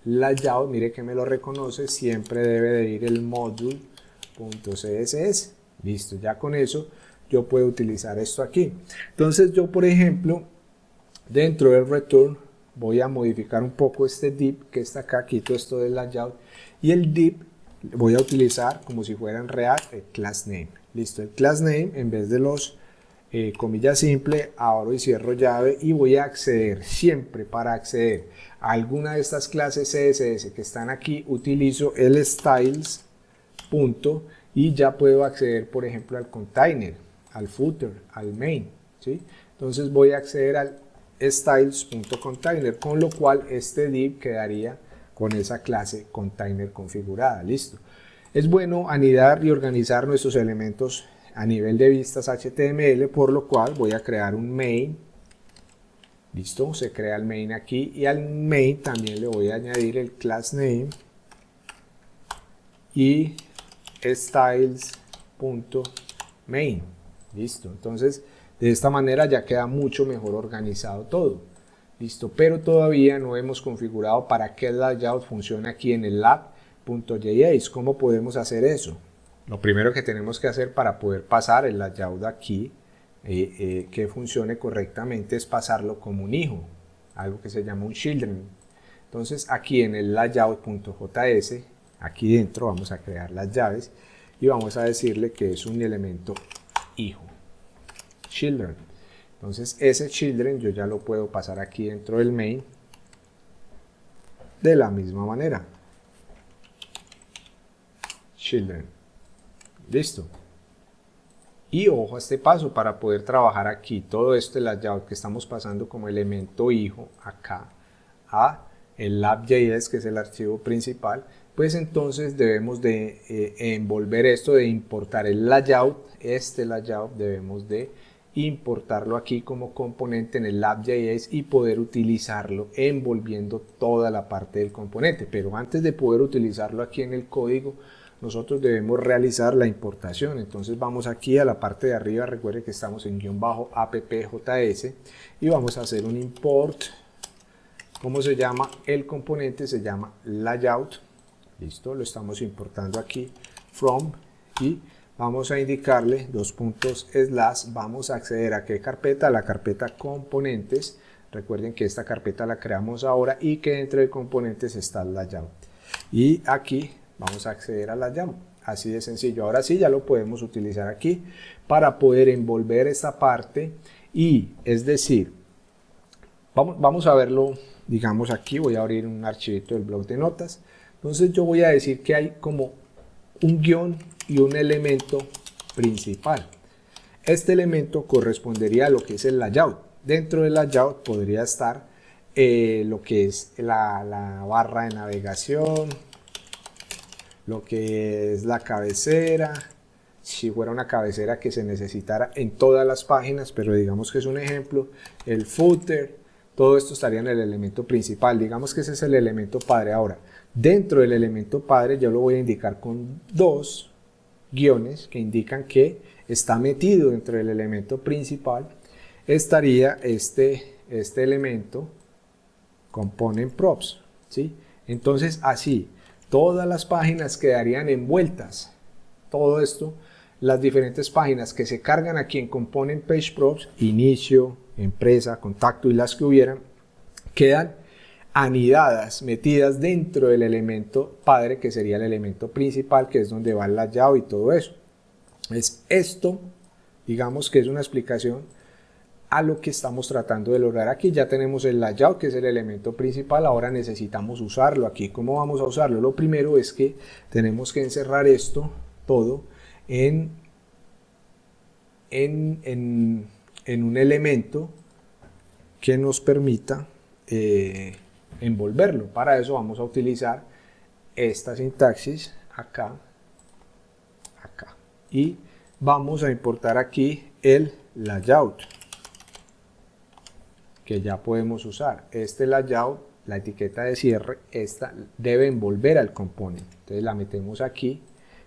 layout. Mire que me lo reconoce, siempre debe de ir el module.css. Listo, ya con eso yo puedo utilizar esto aquí. Entonces yo, por ejemplo, dentro del return voy a modificar un poco este div que está acá, quito esto del layout, y el div voy a utilizar como si fuera en React el class name. Listo, el class name, en vez de los comillas simple, abro y cierro llave, y voy a acceder, siempre para acceder a alguna de estas clases CSS que están aquí, utilizo el styles punto, y ya puedo acceder, por ejemplo, al container, al footer, al main, ¿sí? Entonces voy a acceder al styles.container, con lo cual este div quedaría con esa clase container configurada. Listo. Es bueno anidar y organizar nuestros elementos a nivel de vistas HTML, por lo cual voy a crear un main. Listo, se crea el main aquí, y al main también le voy a añadir el class name y styles.main. Listo, entonces de esta manera ya queda mucho mejor organizado todo. Listo, pero todavía no hemos configurado para que el layout funcione aquí en el lab.js. ¿Cómo podemos hacer eso? Lo primero que tenemos que hacer para poder pasar el layout aquí, que funcione correctamente, es pasarlo como un hijo, algo que se llama un children. Entonces aquí en el layout.js, aquí dentro vamos a crear las llaves y vamos a decirle que es un elemento hijo, children. Entonces ese children yo ya lo puedo pasar aquí dentro del main de la misma manera, children. Listo. Y ojo a este paso para poder trabajar aquí todo esto de layout que estamos pasando como elemento hijo acá a el lab.js, que es el archivo principal, pues entonces debemos de envolver esto, de importar el layout. Este layout debemos de importarlo aquí como componente en el lab.js y poder utilizarlo envolviendo toda la parte del componente. Pero antes de poder utilizarlo aquí en el código, nosotros debemos realizar la importación. Entonces vamos aquí a la parte de arriba, recuerden que estamos en --appjs y vamos a hacer un import. ¿Cómo se llama el componente? Se llama layout. Listo, lo estamos importando aquí from y vamos a indicarle // vamos a acceder a qué carpeta, a la carpeta componentes. Recuerden que esta carpeta la creamos ahora y que dentro de componentes está el layout. Y aquí vamos a acceder al layout. Así de sencillo. Ahora sí ya lo podemos utilizar aquí para poder envolver esta parte y es decir, vamos a verlo, digamos aquí, voy a abrir un archivito del blog de notas. Entonces yo voy a decir que hay como un guión y un elemento principal. Este elemento correspondería a lo que es el layout. Dentro del layout podría estar lo que es la barra de navegación, lo que es la cabecera, si fuera una cabecera que se necesitara en todas las páginas, pero digamos que es un ejemplo, el footer, todo esto estaría en el elemento principal, digamos que ese es el elemento padre. Ahora, dentro del elemento padre yo lo voy a indicar con dos guiones que indican que está metido dentro del elemento principal, estaría este elemento component props, ¿sí? Entonces así, todas las páginas quedarían envueltas, todo esto, las diferentes páginas que se cargan aquí en component page props, inicio, empresa, contacto y las que hubieran, quedan anidadas, metidas dentro del elemento padre, que sería el elemento principal, que es donde va el layout y todo eso. Es esto, digamos que es una explicación a lo que estamos tratando de lograr aquí. Ya tenemos el layout, que es el elemento principal, ahora necesitamos usarlo aquí. ¿Cómo vamos a usarlo? Lo primero es que tenemos que encerrar esto todo en un elemento que nos permita envolverlo. Para eso vamos a utilizar esta sintaxis acá y vamos a importar aquí el layout, que ya podemos usar. Este layout, la etiqueta de cierre, esta debe envolver al component. Entonces la metemos aquí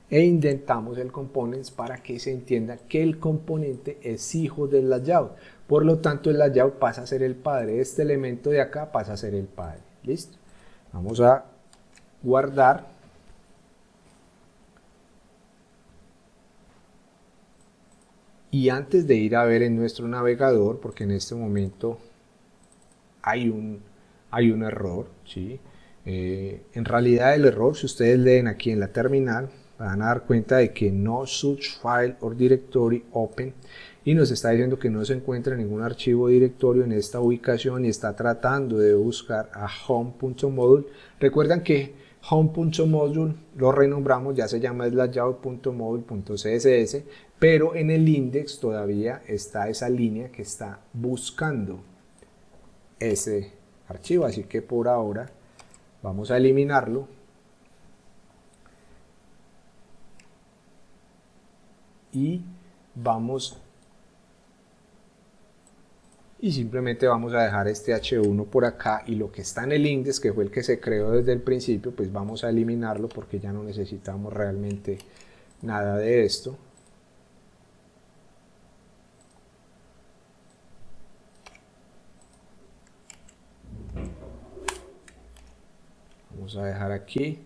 e indentamos el component para que se entienda que el componente es hijo del layout. Por lo tanto, el layout pasa a ser el padre. Este elemento de acá pasa a ser el padre. ¿Listo? Vamos a guardar. Y antes de ir a ver en nuestro navegador, porque en este momento hay un error, ¿sí? En realidad el error, si ustedes leen aquí en la terminal, van a dar cuenta de que no such file or directory open y nos está diciendo que no se encuentra ningún archivo directorio en esta ubicación y está tratando de buscar a home.module. Recuerdan que home.module lo renombramos, ya se llama layout.module.css, pero en el index todavía está esa línea que está buscando ese archivo, así que por ahora vamos a eliminarlo y simplemente vamos a dejar este h1 por acá y lo que está en el index, que fue el que se creó desde el principio, pues vamos a eliminarlo porque ya no necesitamos realmente nada de esto. Vamos a dejar aquí,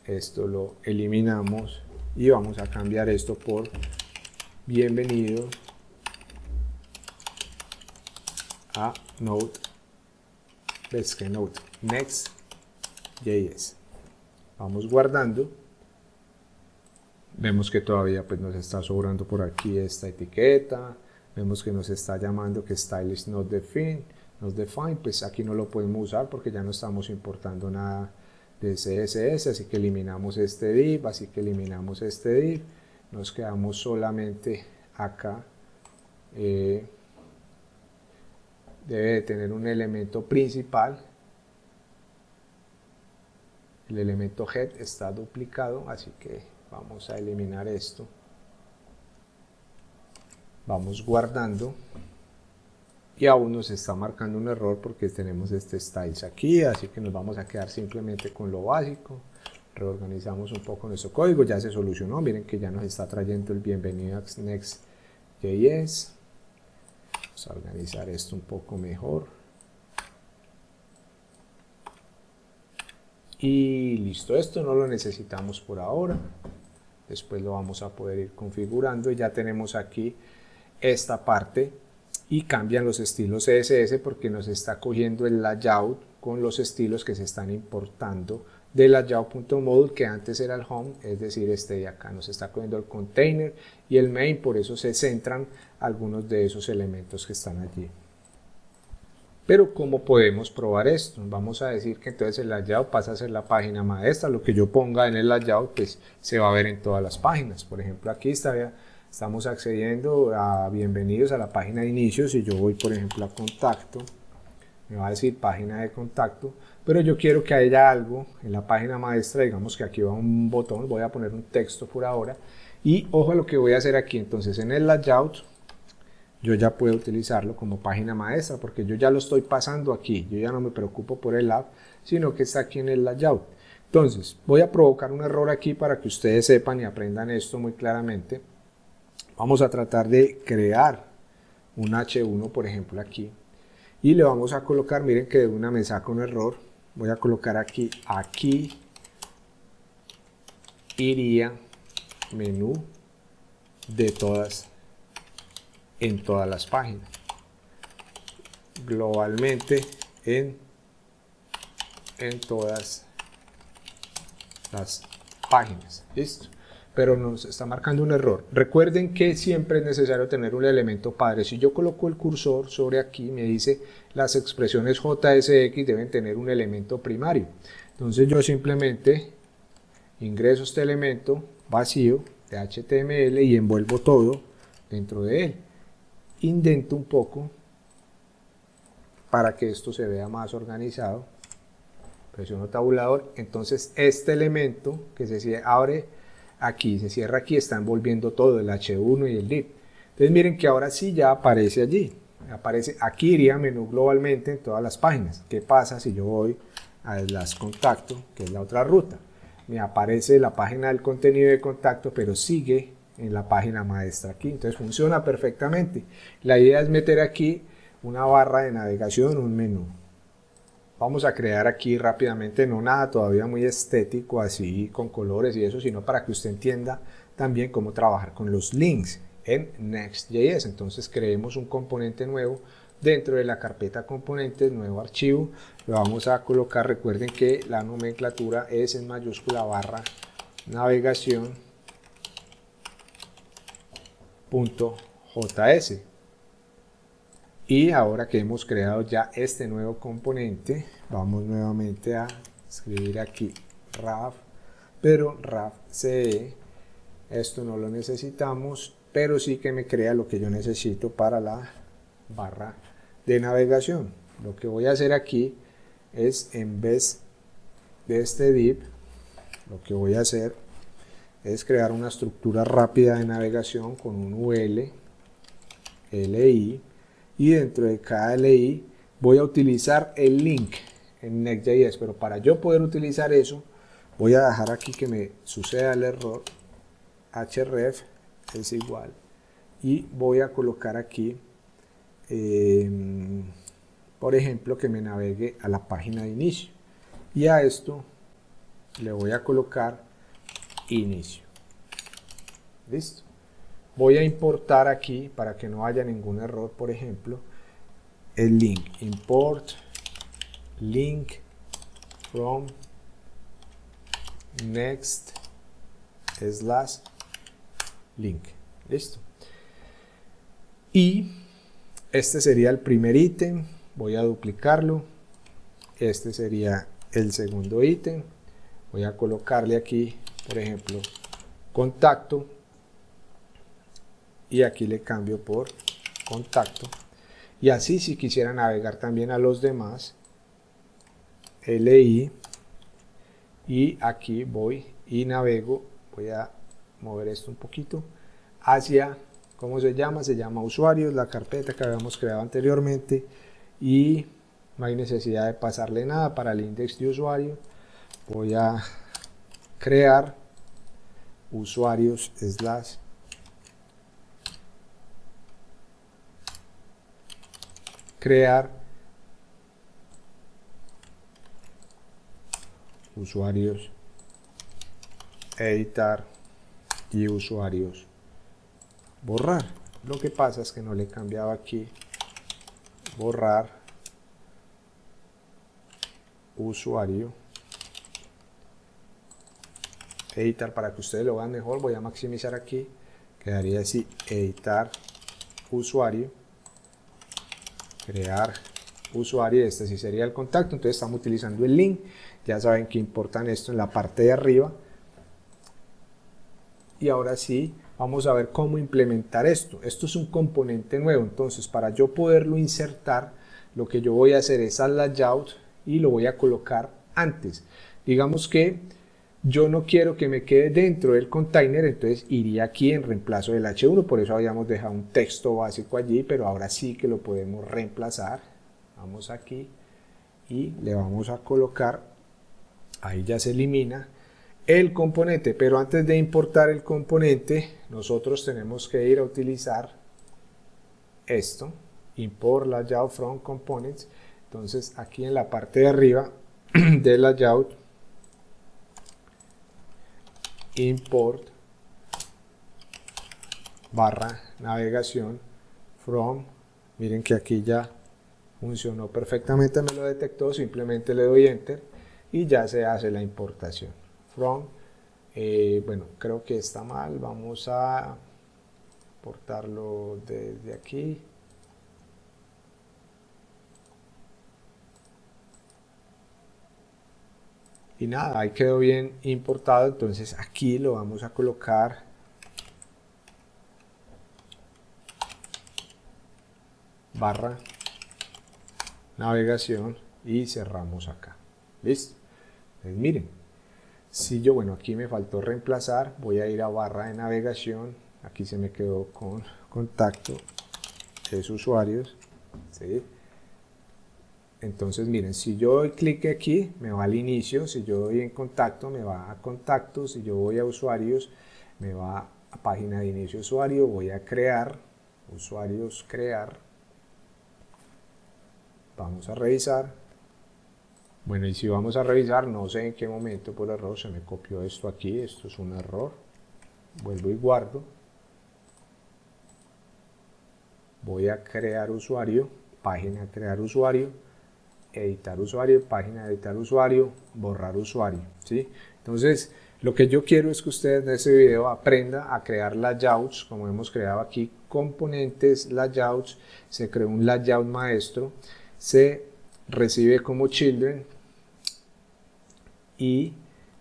esto lo eliminamos y vamos a cambiar esto por bienvenido a Node, ves que Node, Next.js. Vamos guardando, vemos que todavía pues nos está sobrando por aquí esta etiqueta, vemos que nos está llamando que style is not defined, pues aquí no lo podemos usar porque ya no estamos importando nada de CSS, así que eliminamos este div, así que eliminamos este div, nos quedamos solamente acá. Debe de tener un elemento principal, el elemento head está duplicado, así que vamos a eliminar esto, vamos guardando. Y aún nos está marcando un error porque tenemos este styles aquí, así que nos vamos a quedar simplemente con lo básico. Reorganizamos un poco nuestro código, ya se solucionó, miren que ya nos está trayendo el bienvenido a Next.js. Vamos a organizar esto un poco mejor. Y listo, esto no lo necesitamos por ahora, después lo vamos a poder ir configurando y ya tenemos aquí esta parte. Y cambian los estilos CSS porque nos está cogiendo el layout con los estilos que se están importando de layout.module, que antes era el home, es decir, este de acá. Nos está cogiendo el container y el main, por eso se centran algunos de esos elementos que están allí. Pero ¿cómo podemos probar esto? Vamos a decir que entonces el layout pasa a ser la página maestra. Lo que yo ponga en el layout pues se va a ver en todas las páginas. Por ejemplo, aquí estamos accediendo a bienvenidos a la página de inicio. Si yo voy por ejemplo a contacto, me va a decir página de contacto, pero yo quiero que haya algo en la página maestra. Digamos que aquí va un botón, voy a poner un texto por ahora y ojo a lo que voy a hacer aquí. Entonces en el layout yo ya puedo utilizarlo como página maestra porque yo ya lo estoy pasando aquí, yo ya no me preocupo por el app, sino que está aquí en el layout. Entonces voy a provocar un error aquí para que ustedes sepan y aprendan esto muy claramente. Vamos a tratar de crear un H1, por ejemplo, aquí. Y le vamos a colocar, miren que de una me saca un error. Voy a colocar aquí iría menú de en todas las páginas. Globalmente en todas las páginas. ¿Listo? Pero nos está marcando un error. Recuerden que siempre es necesario tener un elemento padre. Si yo coloco el cursor sobre aquí, me dice las expresiones JSX deben tener un elemento primario. Entonces yo simplemente ingreso este elemento vacío de HTML y envuelvo todo dentro de él. Indento un poco para que esto se vea más organizado. Presiono tabulador. Entonces este elemento que se abre aquí, se cierra aquí, está envolviendo todo, el H1 y el div. Entonces miren que ahora sí ya aparece allí. Aparece aquí, iría menú globalmente en todas las páginas. ¿Qué pasa si yo voy a las contacto, que es la otra ruta? Me aparece la página del contenido de contacto, pero sigue en la página maestra aquí. Entonces funciona perfectamente. La idea es meter aquí una barra de navegación, un menú. Vamos a crear aquí rápidamente, no nada todavía muy estético, así con colores y eso, sino para que usted entienda también cómo trabajar con los links en Next.js. Entonces creemos un componente nuevo dentro de la carpeta componentes, nuevo archivo. Lo vamos a colocar, recuerden que la nomenclatura es en mayúscula barra navegación.js. Y ahora que hemos creado ya este nuevo componente, vamos nuevamente a escribir aquí raf, pero raf CE, esto no lo necesitamos, pero sí que me crea lo que yo necesito para la barra de navegación. Lo que voy a hacer aquí es, en vez de este div, lo que voy a hacer es crear una estructura rápida de navegación con un UL, LI, y dentro de cada LI voy a utilizar el link en Next.js, pero para yo poder utilizar eso voy a dejar aquí que me suceda el error href es igual y voy a colocar aquí por ejemplo que me navegue a la página de inicio y a esto le voy a colocar inicio. Listo. Voy a importar aquí, para que no haya ningún error, por ejemplo, el link. Import link from next / link. Listo. Y este sería el primer ítem. Voy a duplicarlo. Este sería el segundo ítem. voy a colocarle aquí, por ejemplo, contacto, y aquí le cambio por contacto, y así si quisiera navegar también a los demás, LI, y aquí voy y navego, voy a mover esto un poquito, hacia, ¿cómo se llama? Se llama usuarios, la carpeta que habíamos creado anteriormente, y no hay necesidad de pasarle nada para el index de usuario. Voy a crear usuarios slash crear usuarios, editar y usuarios, borrar. Lo que pasa es que no le he cambiado aquí, borrar usuario, editar. Para que ustedes lo vean mejor, voy a maximizar aquí, quedaría así, editar usuario, crear usuario, este sí sería el contacto. Entonces estamos utilizando el link, ya saben que importan esto en la parte de arriba. Y ahora sí, vamos a ver cómo implementar esto. Esto es un componente nuevo, entonces para yo poderlo insertar, lo que yo voy a hacer es al layout y lo voy a colocar antes. Digamos que yo no quiero que me quede dentro del container, entonces iría aquí en reemplazo del H1, por eso habíamos dejado un texto básico allí, pero ahora sí que lo podemos reemplazar. Vamos aquí y le vamos a colocar, ahí ya se elimina el componente, pero antes de importar el componente, nosotros tenemos que ir a utilizar esto, import layout from components. Entonces aquí en la parte de arriba del layout, import barra navegación from, miren que aquí ya funcionó perfectamente, me lo detectó, simplemente le doy enter y ya se hace la importación. From, bueno, creo que está mal, vamos a importarlo desde aquí. Y nada, ahí quedó bien importado, entonces aquí lo vamos a colocar barra navegación y cerramos acá. ¿Listo? Entonces miren, si yo, bueno, aquí me faltó reemplazar, voy a ir a barra de navegación, aquí se me quedó con contacto, es usuarios, ¿sí? Entonces miren, si yo doy clic aquí, me va al inicio, si yo doy en contacto, me va a contacto, si yo voy a usuarios, me va a página de inicio usuario, voy a crear, usuarios, crear, vamos a revisar. Bueno, y si vamos a revisar, no sé en qué momento por error se me copió esto aquí, esto es un error, vuelvo y guardo, voy a crear usuario, página crear usuario, editar usuario, página editar usuario, borrar usuario, ¿sí? Entonces, lo que yo quiero es que ustedes en este video aprendan a crear layouts, como hemos creado aquí, componentes, layouts, se creó un layout maestro, se recibe como children y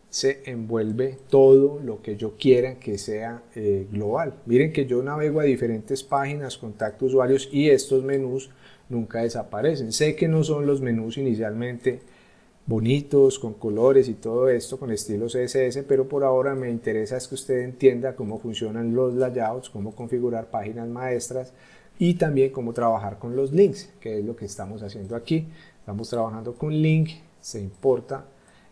se envuelve todo lo que yo quiera que sea global. Miren que yo navego a diferentes páginas, contacto usuarios y estos menús nunca desaparecen. Sé que no son los menús inicialmente bonitos, con colores y todo esto, con estilo CSS, pero por ahora me interesa es que usted entienda cómo funcionan los layouts, cómo configurar páginas maestras y también cómo trabajar con los links, que es lo que estamos haciendo aquí. Estamos trabajando con link, se importa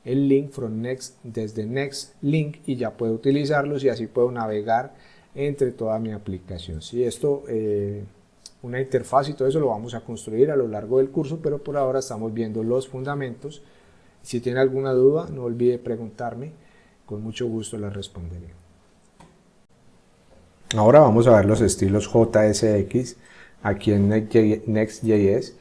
el link from next, desde next link y ya puedo utilizarlos y así puedo navegar entre toda mi aplicación. Si esto, una interfaz y todo eso lo vamos a construir a lo largo del curso, pero por ahora estamos viendo los fundamentos. Si tiene alguna duda, no olvide preguntarme, con mucho gusto les responderé. Ahora vamos a ver los estilos JSX aquí en Next.js.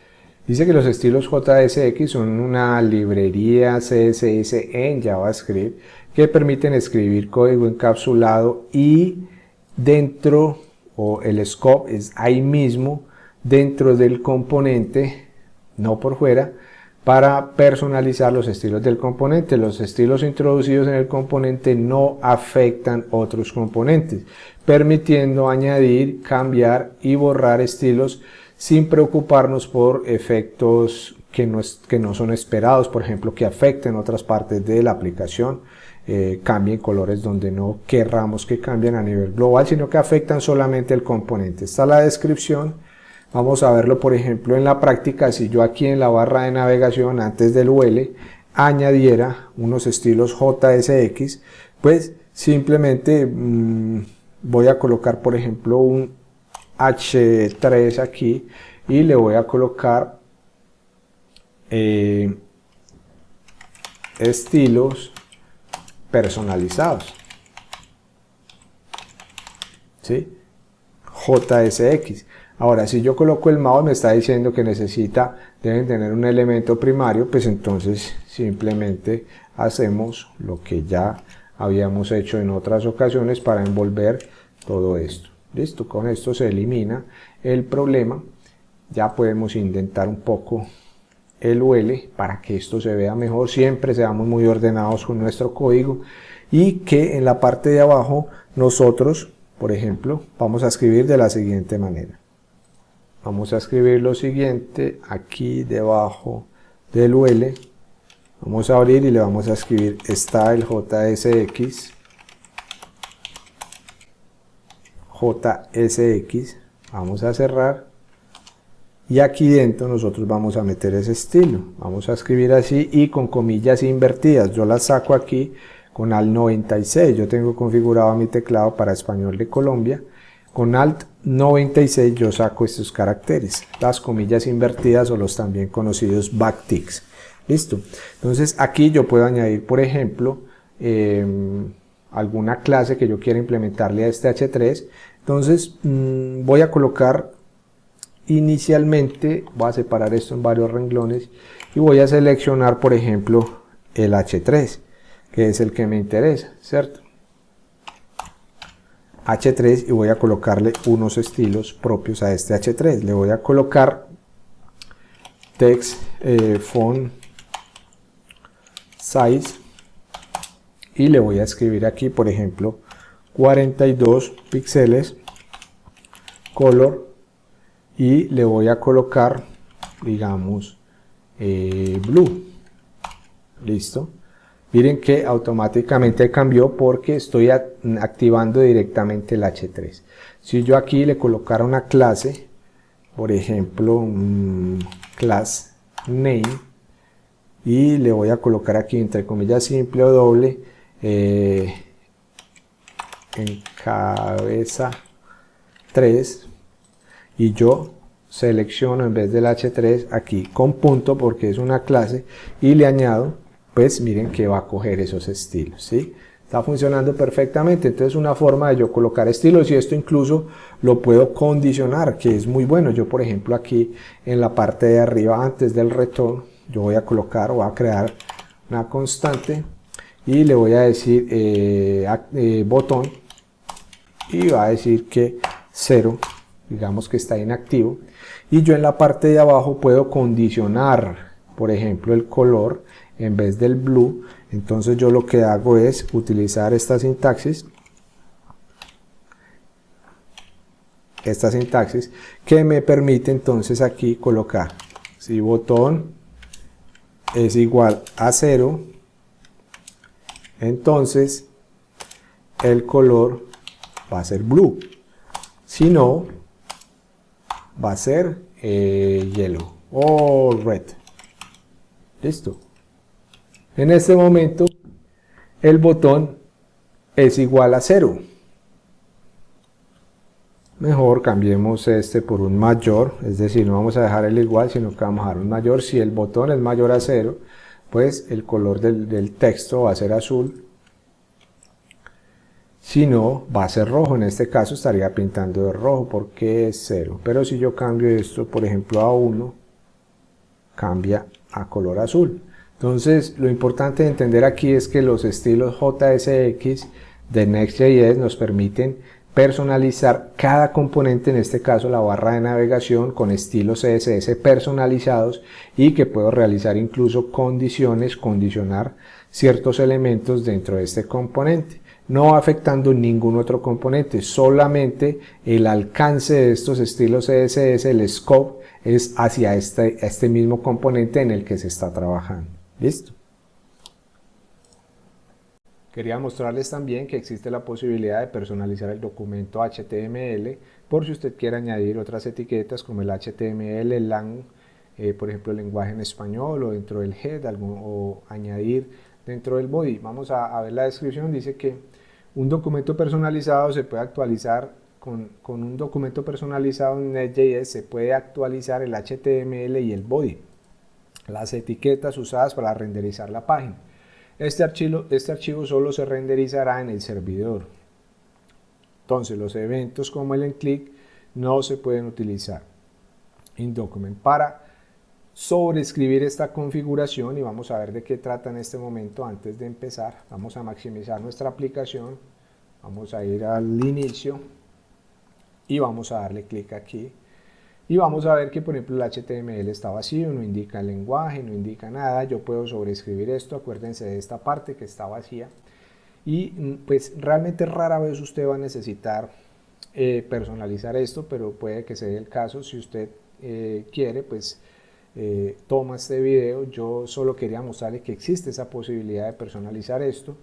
Dice que los estilos JSX son una librería CSS en JavaScript que permiten escribir código encapsulado y dentro, o el scope es ahí mismo, dentro del componente, no por fuera, para personalizar los estilos del componente. Los estilos introducidos en el componente no afectan otros componentes, permitiendo añadir, cambiar y borrar estilos sin preocuparnos por efectos que no son esperados, por ejemplo, que afecten otras partes de la aplicación, cambien colores donde no querramos que cambien a nivel global, sino que afectan solamente el componente. Está la descripción. Vamos a verlo, por ejemplo, en la práctica. Si yo aquí en la barra de navegación, antes del UL, añadiera unos estilos JSX, pues simplemente voy a colocar, por ejemplo, un H3 aquí y le voy a colocar estilos personalizados, ¿sí? JSX. Ahora, si yo coloco el mouse, me está diciendo que deben tener un elemento primario, pues entonces simplemente hacemos lo que ya habíamos hecho en otras ocasiones para envolver todo esto. Listo, con esto se elimina el problema. Ya podemos indentar un poco el UL para que esto se vea mejor. Siempre seamos muy ordenados con nuestro código y que en la parte de abajo nosotros, por ejemplo, vamos a escribir de la siguiente manera. Vamos a escribir lo siguiente aquí debajo del UL. Vamos a abrir y le vamos a escribir style JSX. JSX. Vamos a cerrar. Y aquí dentro nosotros vamos a meter ese estilo. Vamos a escribir así y con comillas invertidas. Yo las saco aquí con Alt 96. Yo tengo configurado mi teclado para español de Colombia. Con Alt 96 yo saco estos caracteres, las comillas invertidas o los también conocidos backticks. Listo. Entonces aquí yo puedo añadir, por ejemplo, alguna clase que yo quiera implementarle a este H3. Entonces voy a colocar inicialmente, voy a separar esto en varios renglones y voy a seleccionar, por ejemplo, el H3, que es el que me interesa, ¿cierto? H3 y voy a colocarle unos estilos propios a este H3. Le voy a colocar text font size y le voy a escribir aquí, por ejemplo, 42 píxeles color y le voy a colocar, digamos, blue. Listo. Miren que automáticamente cambió porque estoy activando directamente el H3. Si yo aquí le colocara una clase, por ejemplo, class name, y le voy a colocar aquí entre comillas simple o doble, en cabeza 3, y yo selecciono en vez del H3 aquí con punto porque es una clase y le añado, pues miren que va a coger esos estilos, ¿sí? Está funcionando perfectamente. Entonces una forma de yo colocar estilos, y esto incluso lo puedo condicionar, que es muy bueno. Yo, por ejemplo, aquí en la parte de arriba, antes del return, yo voy a colocar o a crear una constante y le voy a decir botón, y va a decir que 0, digamos que está inactivo, y yo en la parte de abajo puedo condicionar, por ejemplo, el color en vez del blue. Entonces yo lo que hago es utilizar esta sintaxis que me permite entonces aquí colocar, si botón es igual a 0, entonces el color va a ser blue, si no va a ser yellow o red. Listo. En este momento el botón es igual a 0. Mejor cambiemos este por un mayor, es decir, no vamos a dejar el igual, sino que vamos a dejar un mayor. Si el botón es mayor a 0, pues el color del texto va a ser azul. Si no, va a ser rojo. En este caso estaría pintando de rojo porque es 0. Pero si yo cambio esto, por ejemplo, a 1, cambia a color azul. Entonces, lo importante de entender aquí es que los estilos JSX de Next.js nos permiten personalizar cada componente, en este caso la barra de navegación, con estilos CSS personalizados y que puedo realizar incluso condicionar ciertos elementos dentro de este componente, no afectando ningún otro componente, solamente el alcance de estos estilos CSS, el scope, es hacia este mismo componente en el que se está trabajando. ¿Listo? Quería mostrarles también que existe la posibilidad de personalizar el documento HTML por si usted quiere añadir otras etiquetas como el HTML, el lang, por ejemplo el lenguaje en español, o dentro del head, o añadir dentro del body. Vamos a ver la descripción. Dice que un documento personalizado se puede actualizar con un documento personalizado en Next.js, se puede actualizar el HTML y el body, las etiquetas usadas para renderizar la página. Este archivo solo se renderizará en el servidor. Entonces los eventos como el enclick no se pueden utilizar en document. Para sobreescribir esta configuración, y vamos a ver de qué trata en este momento antes de empezar, vamos a maximizar nuestra aplicación, vamos a ir al inicio y vamos a darle clic aquí. Y vamos a ver que, por ejemplo, el HTML está vacío, no indica el lenguaje, no indica nada. Yo puedo sobreescribir esto, acuérdense de esta parte que está vacía. Y pues realmente rara vez usted va a necesitar personalizar esto, pero puede que sea el caso. Si usted quiere, pues toma este video. Yo solo quería mostrarle que existe esa posibilidad de personalizar esto.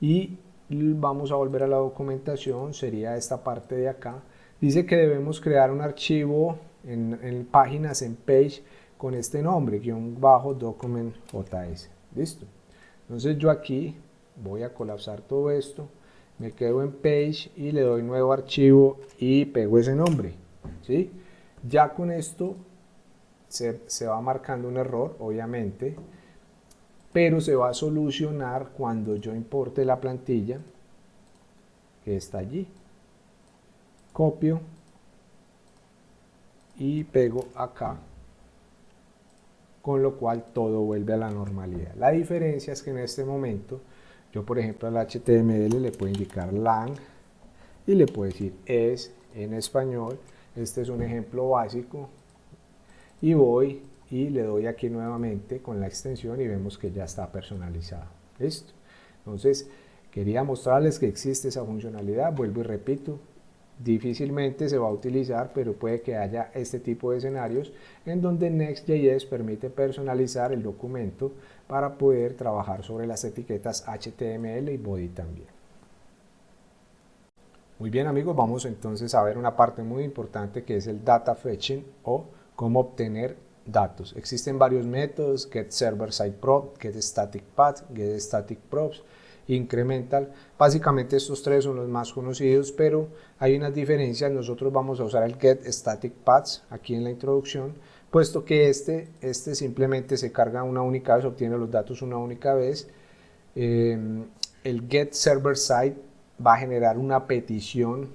Y vamos a volver a la documentación, sería esta parte de acá. Dice que debemos crear un archivo en páginas, en page, con este nombre, _document.js. Listo. Entonces yo aquí voy a colapsar todo esto, me quedo en page y le doy nuevo archivo y pego ese nombre. ¿Sí? Ya con esto se va marcando un error, obviamente, pero se va a solucionar cuando yo importe la plantilla que está allí. Copio y pego acá, con lo cual todo vuelve a la normalidad. La diferencia es que en este momento yo, por ejemplo, al HTML le puedo indicar lang y le puedo decir es en español. Este es un ejemplo básico y voy y le doy aquí nuevamente con la extensión y vemos que ya está personalizado. Listo. Entonces quería mostrarles que existe esa funcionalidad. Vuelvo y repito, difícilmente se va a utilizar, pero puede que haya este tipo de escenarios en donde Next.js permite personalizar el documento para poder trabajar sobre las etiquetas HTML y body también. Muy bien, amigos, vamos entonces a ver una parte muy importante que es el data fetching, o cómo obtener datos. Existen varios métodos: get server side prop, get static path, get static props, incremental. Básicamente estos tres son los más conocidos, pero hay unas diferencias. Nosotros vamos a usar el get static paths aquí en la introducción, puesto que este simplemente se carga una única vez, obtiene los datos una única vez. El get server side va a generar una petición,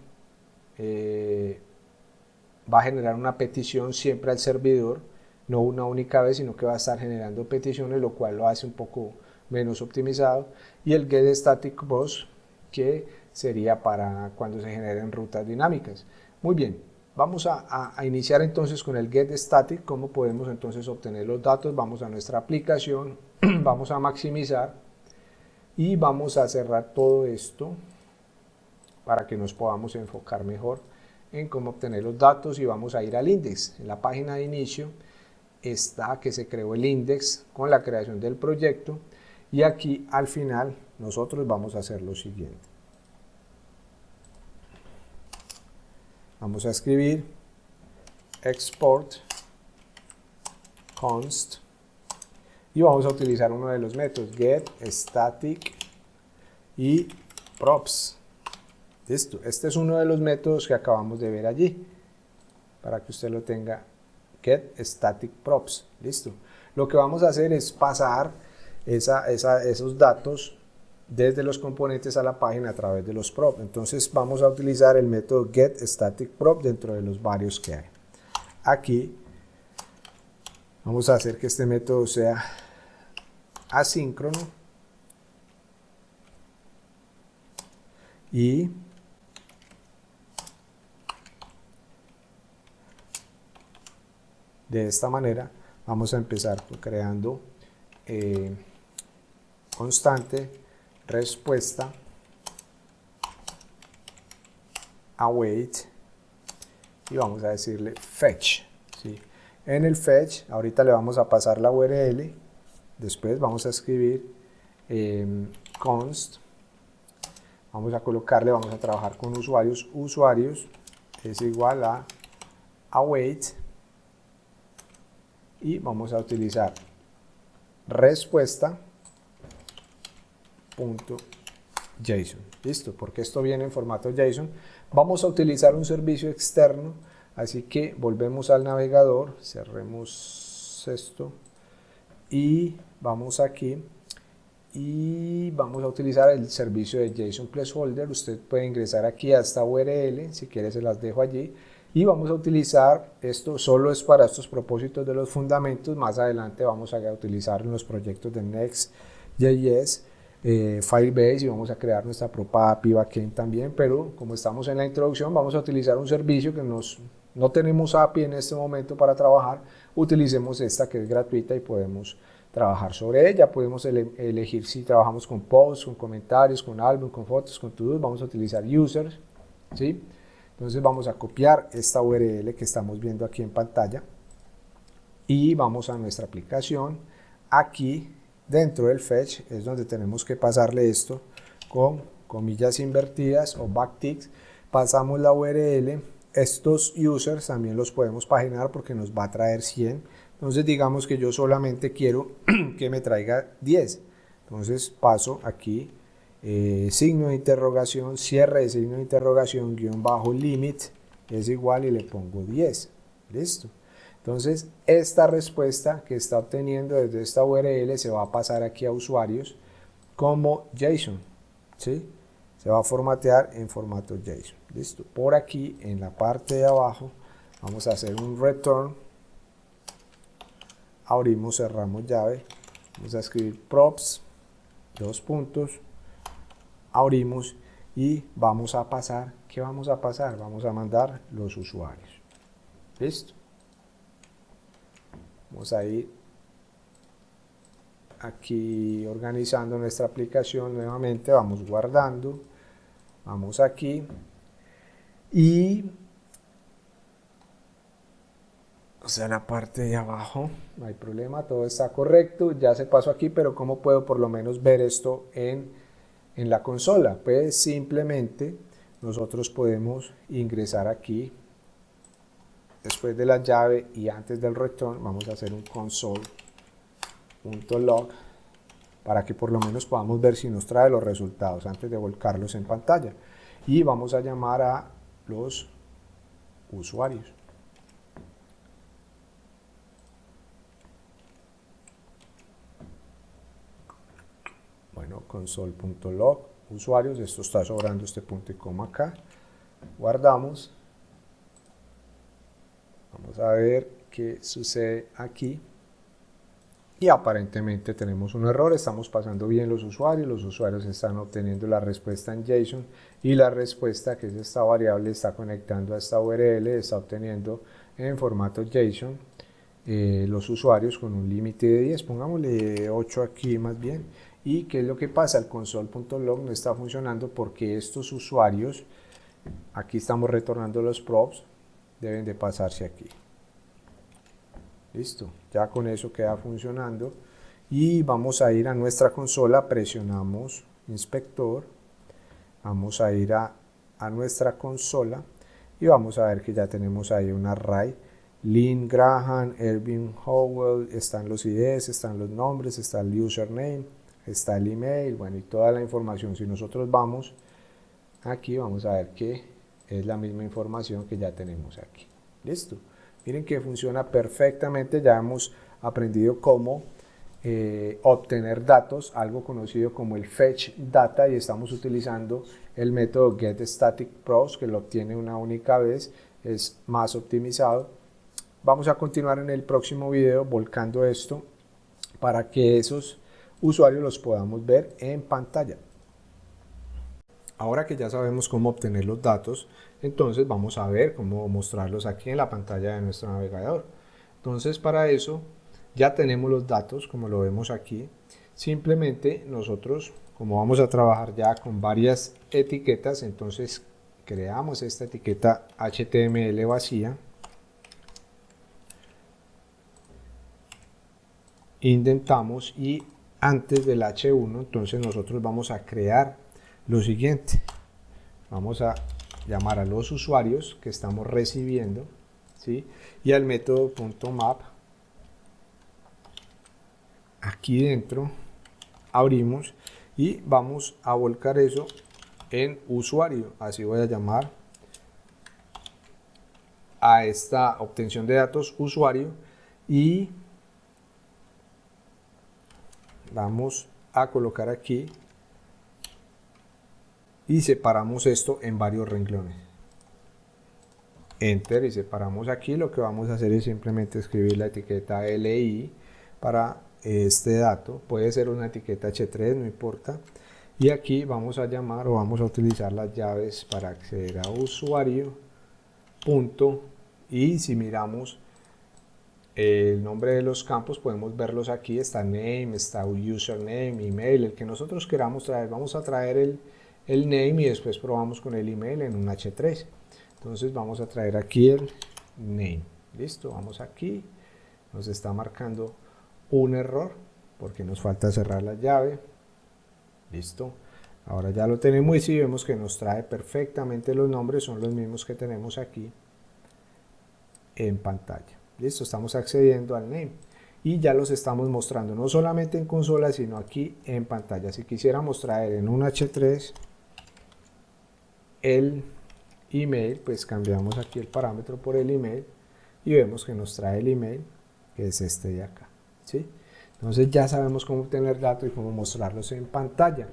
siempre al servidor, no una única vez, sino que va a estar generando peticiones, lo cual lo hace un poco menos optimizado. Y el get static props, que sería para cuando se generen rutas dinámicas. Muy bien, vamos a iniciar entonces con el get static. ¿Cómo podemos entonces obtener los datos? Vamos a nuestra aplicación, vamos a maximizar y vamos a cerrar todo esto para que nos podamos enfocar mejor en cómo obtener los datos, y vamos a ir al index. En la página de inicio está que se creó el index con la creación del proyecto, y aquí al final nosotros vamos a hacer lo siguiente. Vamos a escribir export const y vamos a utilizar uno de los métodos get static y props. Listo, este es uno de los métodos que acabamos de ver allí, para que usted lo tenga, get static props. Listo, lo que vamos a hacer es pasar esos datos desde los componentes a la página a través de los props. Entonces vamos a utilizar el método get static prop dentro de los varios que hay. Aquí vamos a hacer que este método sea asíncrono y De esta manera vamos a empezar creando constante respuesta await y vamos a decirle fetch, ¿sí? En el fetch ahorita le vamos a pasar la URL, después vamos a escribir const, vamos a colocarle, vamos a trabajar con usuarios, usuarios es igual a await y vamos a utilizar respuesta punto JSON. Listo, porque esto viene en formato JSON. Vamos a utilizar un servicio externo, así que volvemos al navegador, cerremos esto y vamos aquí y vamos a utilizar el servicio de JSON Placeholder. Usted puede ingresar aquí a esta URL, si quiere se las dejo allí, y vamos a utilizar esto, solo es para estos propósitos de los fundamentos. Más adelante vamos a utilizar en los proyectos de Next.js, Firebase, y vamos a crear nuestra propia API backend también, pero como estamos en la introducción vamos a utilizar un servicio que no tenemos API en este momento para trabajar. Utilicemos esta que es gratuita y podemos trabajar sobre ella. Podemos elegir si trabajamos con posts, con comentarios, con álbum, con fotos, con to-do. Vamos a utilizar users, ¿sí? Entonces vamos a copiar esta URL que estamos viendo aquí en pantalla y vamos a nuestra aplicación. Aquí dentro del fetch es donde tenemos que pasarle esto con comillas invertidas o backticks. Pasamos la URL. Estos users también los podemos paginar porque nos va a traer 100. Entonces digamos que yo solamente quiero que me traiga 10. Entonces paso aquí signo de interrogación, cierre de signo de interrogación, guión bajo limit es igual y le pongo 10. Listo. Entonces esta respuesta que está obteniendo desde esta URL se va a pasar aquí a usuarios como JSON, ¿sí? Se va a formatear en formato JSON. Listo. Por aquí en la parte de abajo vamos a hacer un return. Abrimos, cerramos llave. Vamos a escribir props, dos puntos. Abrimos y vamos a pasar. ¿Qué vamos a pasar? Vamos a mandar los usuarios. Listo. Vamos a ir aquí organizando nuestra aplicación nuevamente. Vamos guardando. Vamos aquí. Y en la parte de abajo no hay problema, todo está correcto. Ya se pasó aquí, pero ¿cómo puedo por lo menos ver esto en la consola? Pues simplemente nosotros podemos ingresar aquí después de la llave y antes del return. Vamos a hacer un console.log para que por lo menos podamos ver si nos trae los resultados antes de volcarlos en pantalla. Y vamos a llamar a los usuarios. Bueno, console.log, usuarios, esto está sobrando este punto y coma acá. Guardamos. Vamos a ver qué sucede aquí. Y aparentemente tenemos un error, estamos pasando bien los usuarios están obteniendo la respuesta en JSON y la respuesta, que es esta variable, está conectando a esta URL, está obteniendo en formato JSON los usuarios con un límite de 10, pongámosle 8 aquí más bien. ¿Y qué es lo que pasa? El console.log no está funcionando porque estos usuarios, aquí estamos retornando los props, deben de pasarse aquí. Listo, ya con eso queda funcionando y vamos a ir a nuestra consola, presionamos inspector, vamos a ir a nuestra consola y vamos a ver que ya tenemos ahí un array. Lynn Graham, Erwin Howell, están los IDs, están los nombres, está el username, está el email, bueno, y toda la información. Si nosotros vamos aquí, vamos a ver que es la misma información que ya tenemos aquí. Listo. Miren que funciona perfectamente. Ya hemos aprendido cómo obtener datos, algo conocido como el fetch data, y estamos utilizando el método getStaticPros, que lo obtiene una única vez, es más optimizado. Vamos a continuar en el próximo video volcando esto para que esos usuarios los podamos ver en pantalla. Ahora que ya sabemos cómo obtener los datos, entonces vamos a ver cómo mostrarlos aquí en la pantalla de nuestro navegador. Entonces para eso ya tenemos los datos como lo vemos aquí. Simplemente nosotros, como vamos a trabajar ya con varias etiquetas, entonces creamos esta etiqueta HTML vacía, indentamos y antes del H1 entonces nosotros vamos a crear lo siguiente. Vamos a llamar a los usuarios que estamos recibiendo, ¿sí? Y al método .map. Aquí dentro abrimos y vamos a volcar eso en usuario. Así voy a llamar a esta obtención de datos usuario y vamos a colocar aquí y separamos esto en varios renglones. Enter y separamos aquí. Lo que vamos a hacer es simplemente escribir la etiqueta LI para este dato. Puede ser una etiqueta H3, no importa. Y aquí vamos a llamar o vamos a utilizar las llaves para acceder a usuario. Y si miramos el nombre de los campos, podemos verlos aquí. Está name, está username, email, el que nosotros queramos traer. Vamos a traer el name y después probamos con el email en un H3. Entonces vamos a traer aquí el name. Listo, vamos aquí. Nos está marcando un error porque nos falta cerrar la llave. Listo. Ahora ya lo tenemos y si vemos que nos trae perfectamente los nombres, son los mismos que tenemos aquí en pantalla. Listo, estamos accediendo al name y ya los estamos mostrando no solamente en consola, sino aquí en pantalla. Si quisiéramos traer en un H3 el email, pues cambiamos aquí el parámetro por el email y vemos que nos trae el email, que es este de acá, ¿sí? Entonces ya sabemos cómo obtener datos y cómo mostrarlos en pantalla.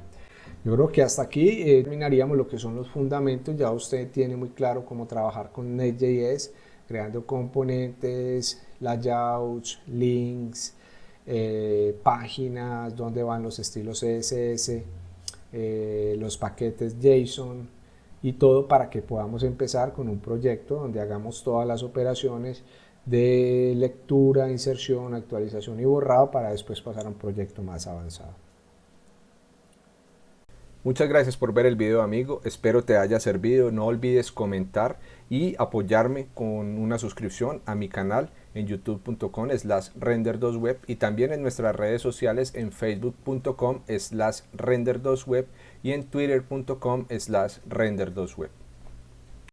Yo creo que hasta aquí terminaríamos lo que son los fundamentos. Ya usted tiene muy claro cómo trabajar con Next.js, creando componentes, layouts, links, páginas, donde van los estilos CSS, los paquetes JSON y todo para que podamos empezar con un proyecto donde hagamos todas las operaciones de lectura, inserción, actualización y borrado para después pasar a un proyecto más avanzado. Muchas gracias por ver el video, amigo, espero te haya servido. No olvides comentar y apoyarme con una suscripción a mi canal en youtube.com/render2web y también en nuestras redes sociales en facebook.com/render2web y en twitter.com/render2web.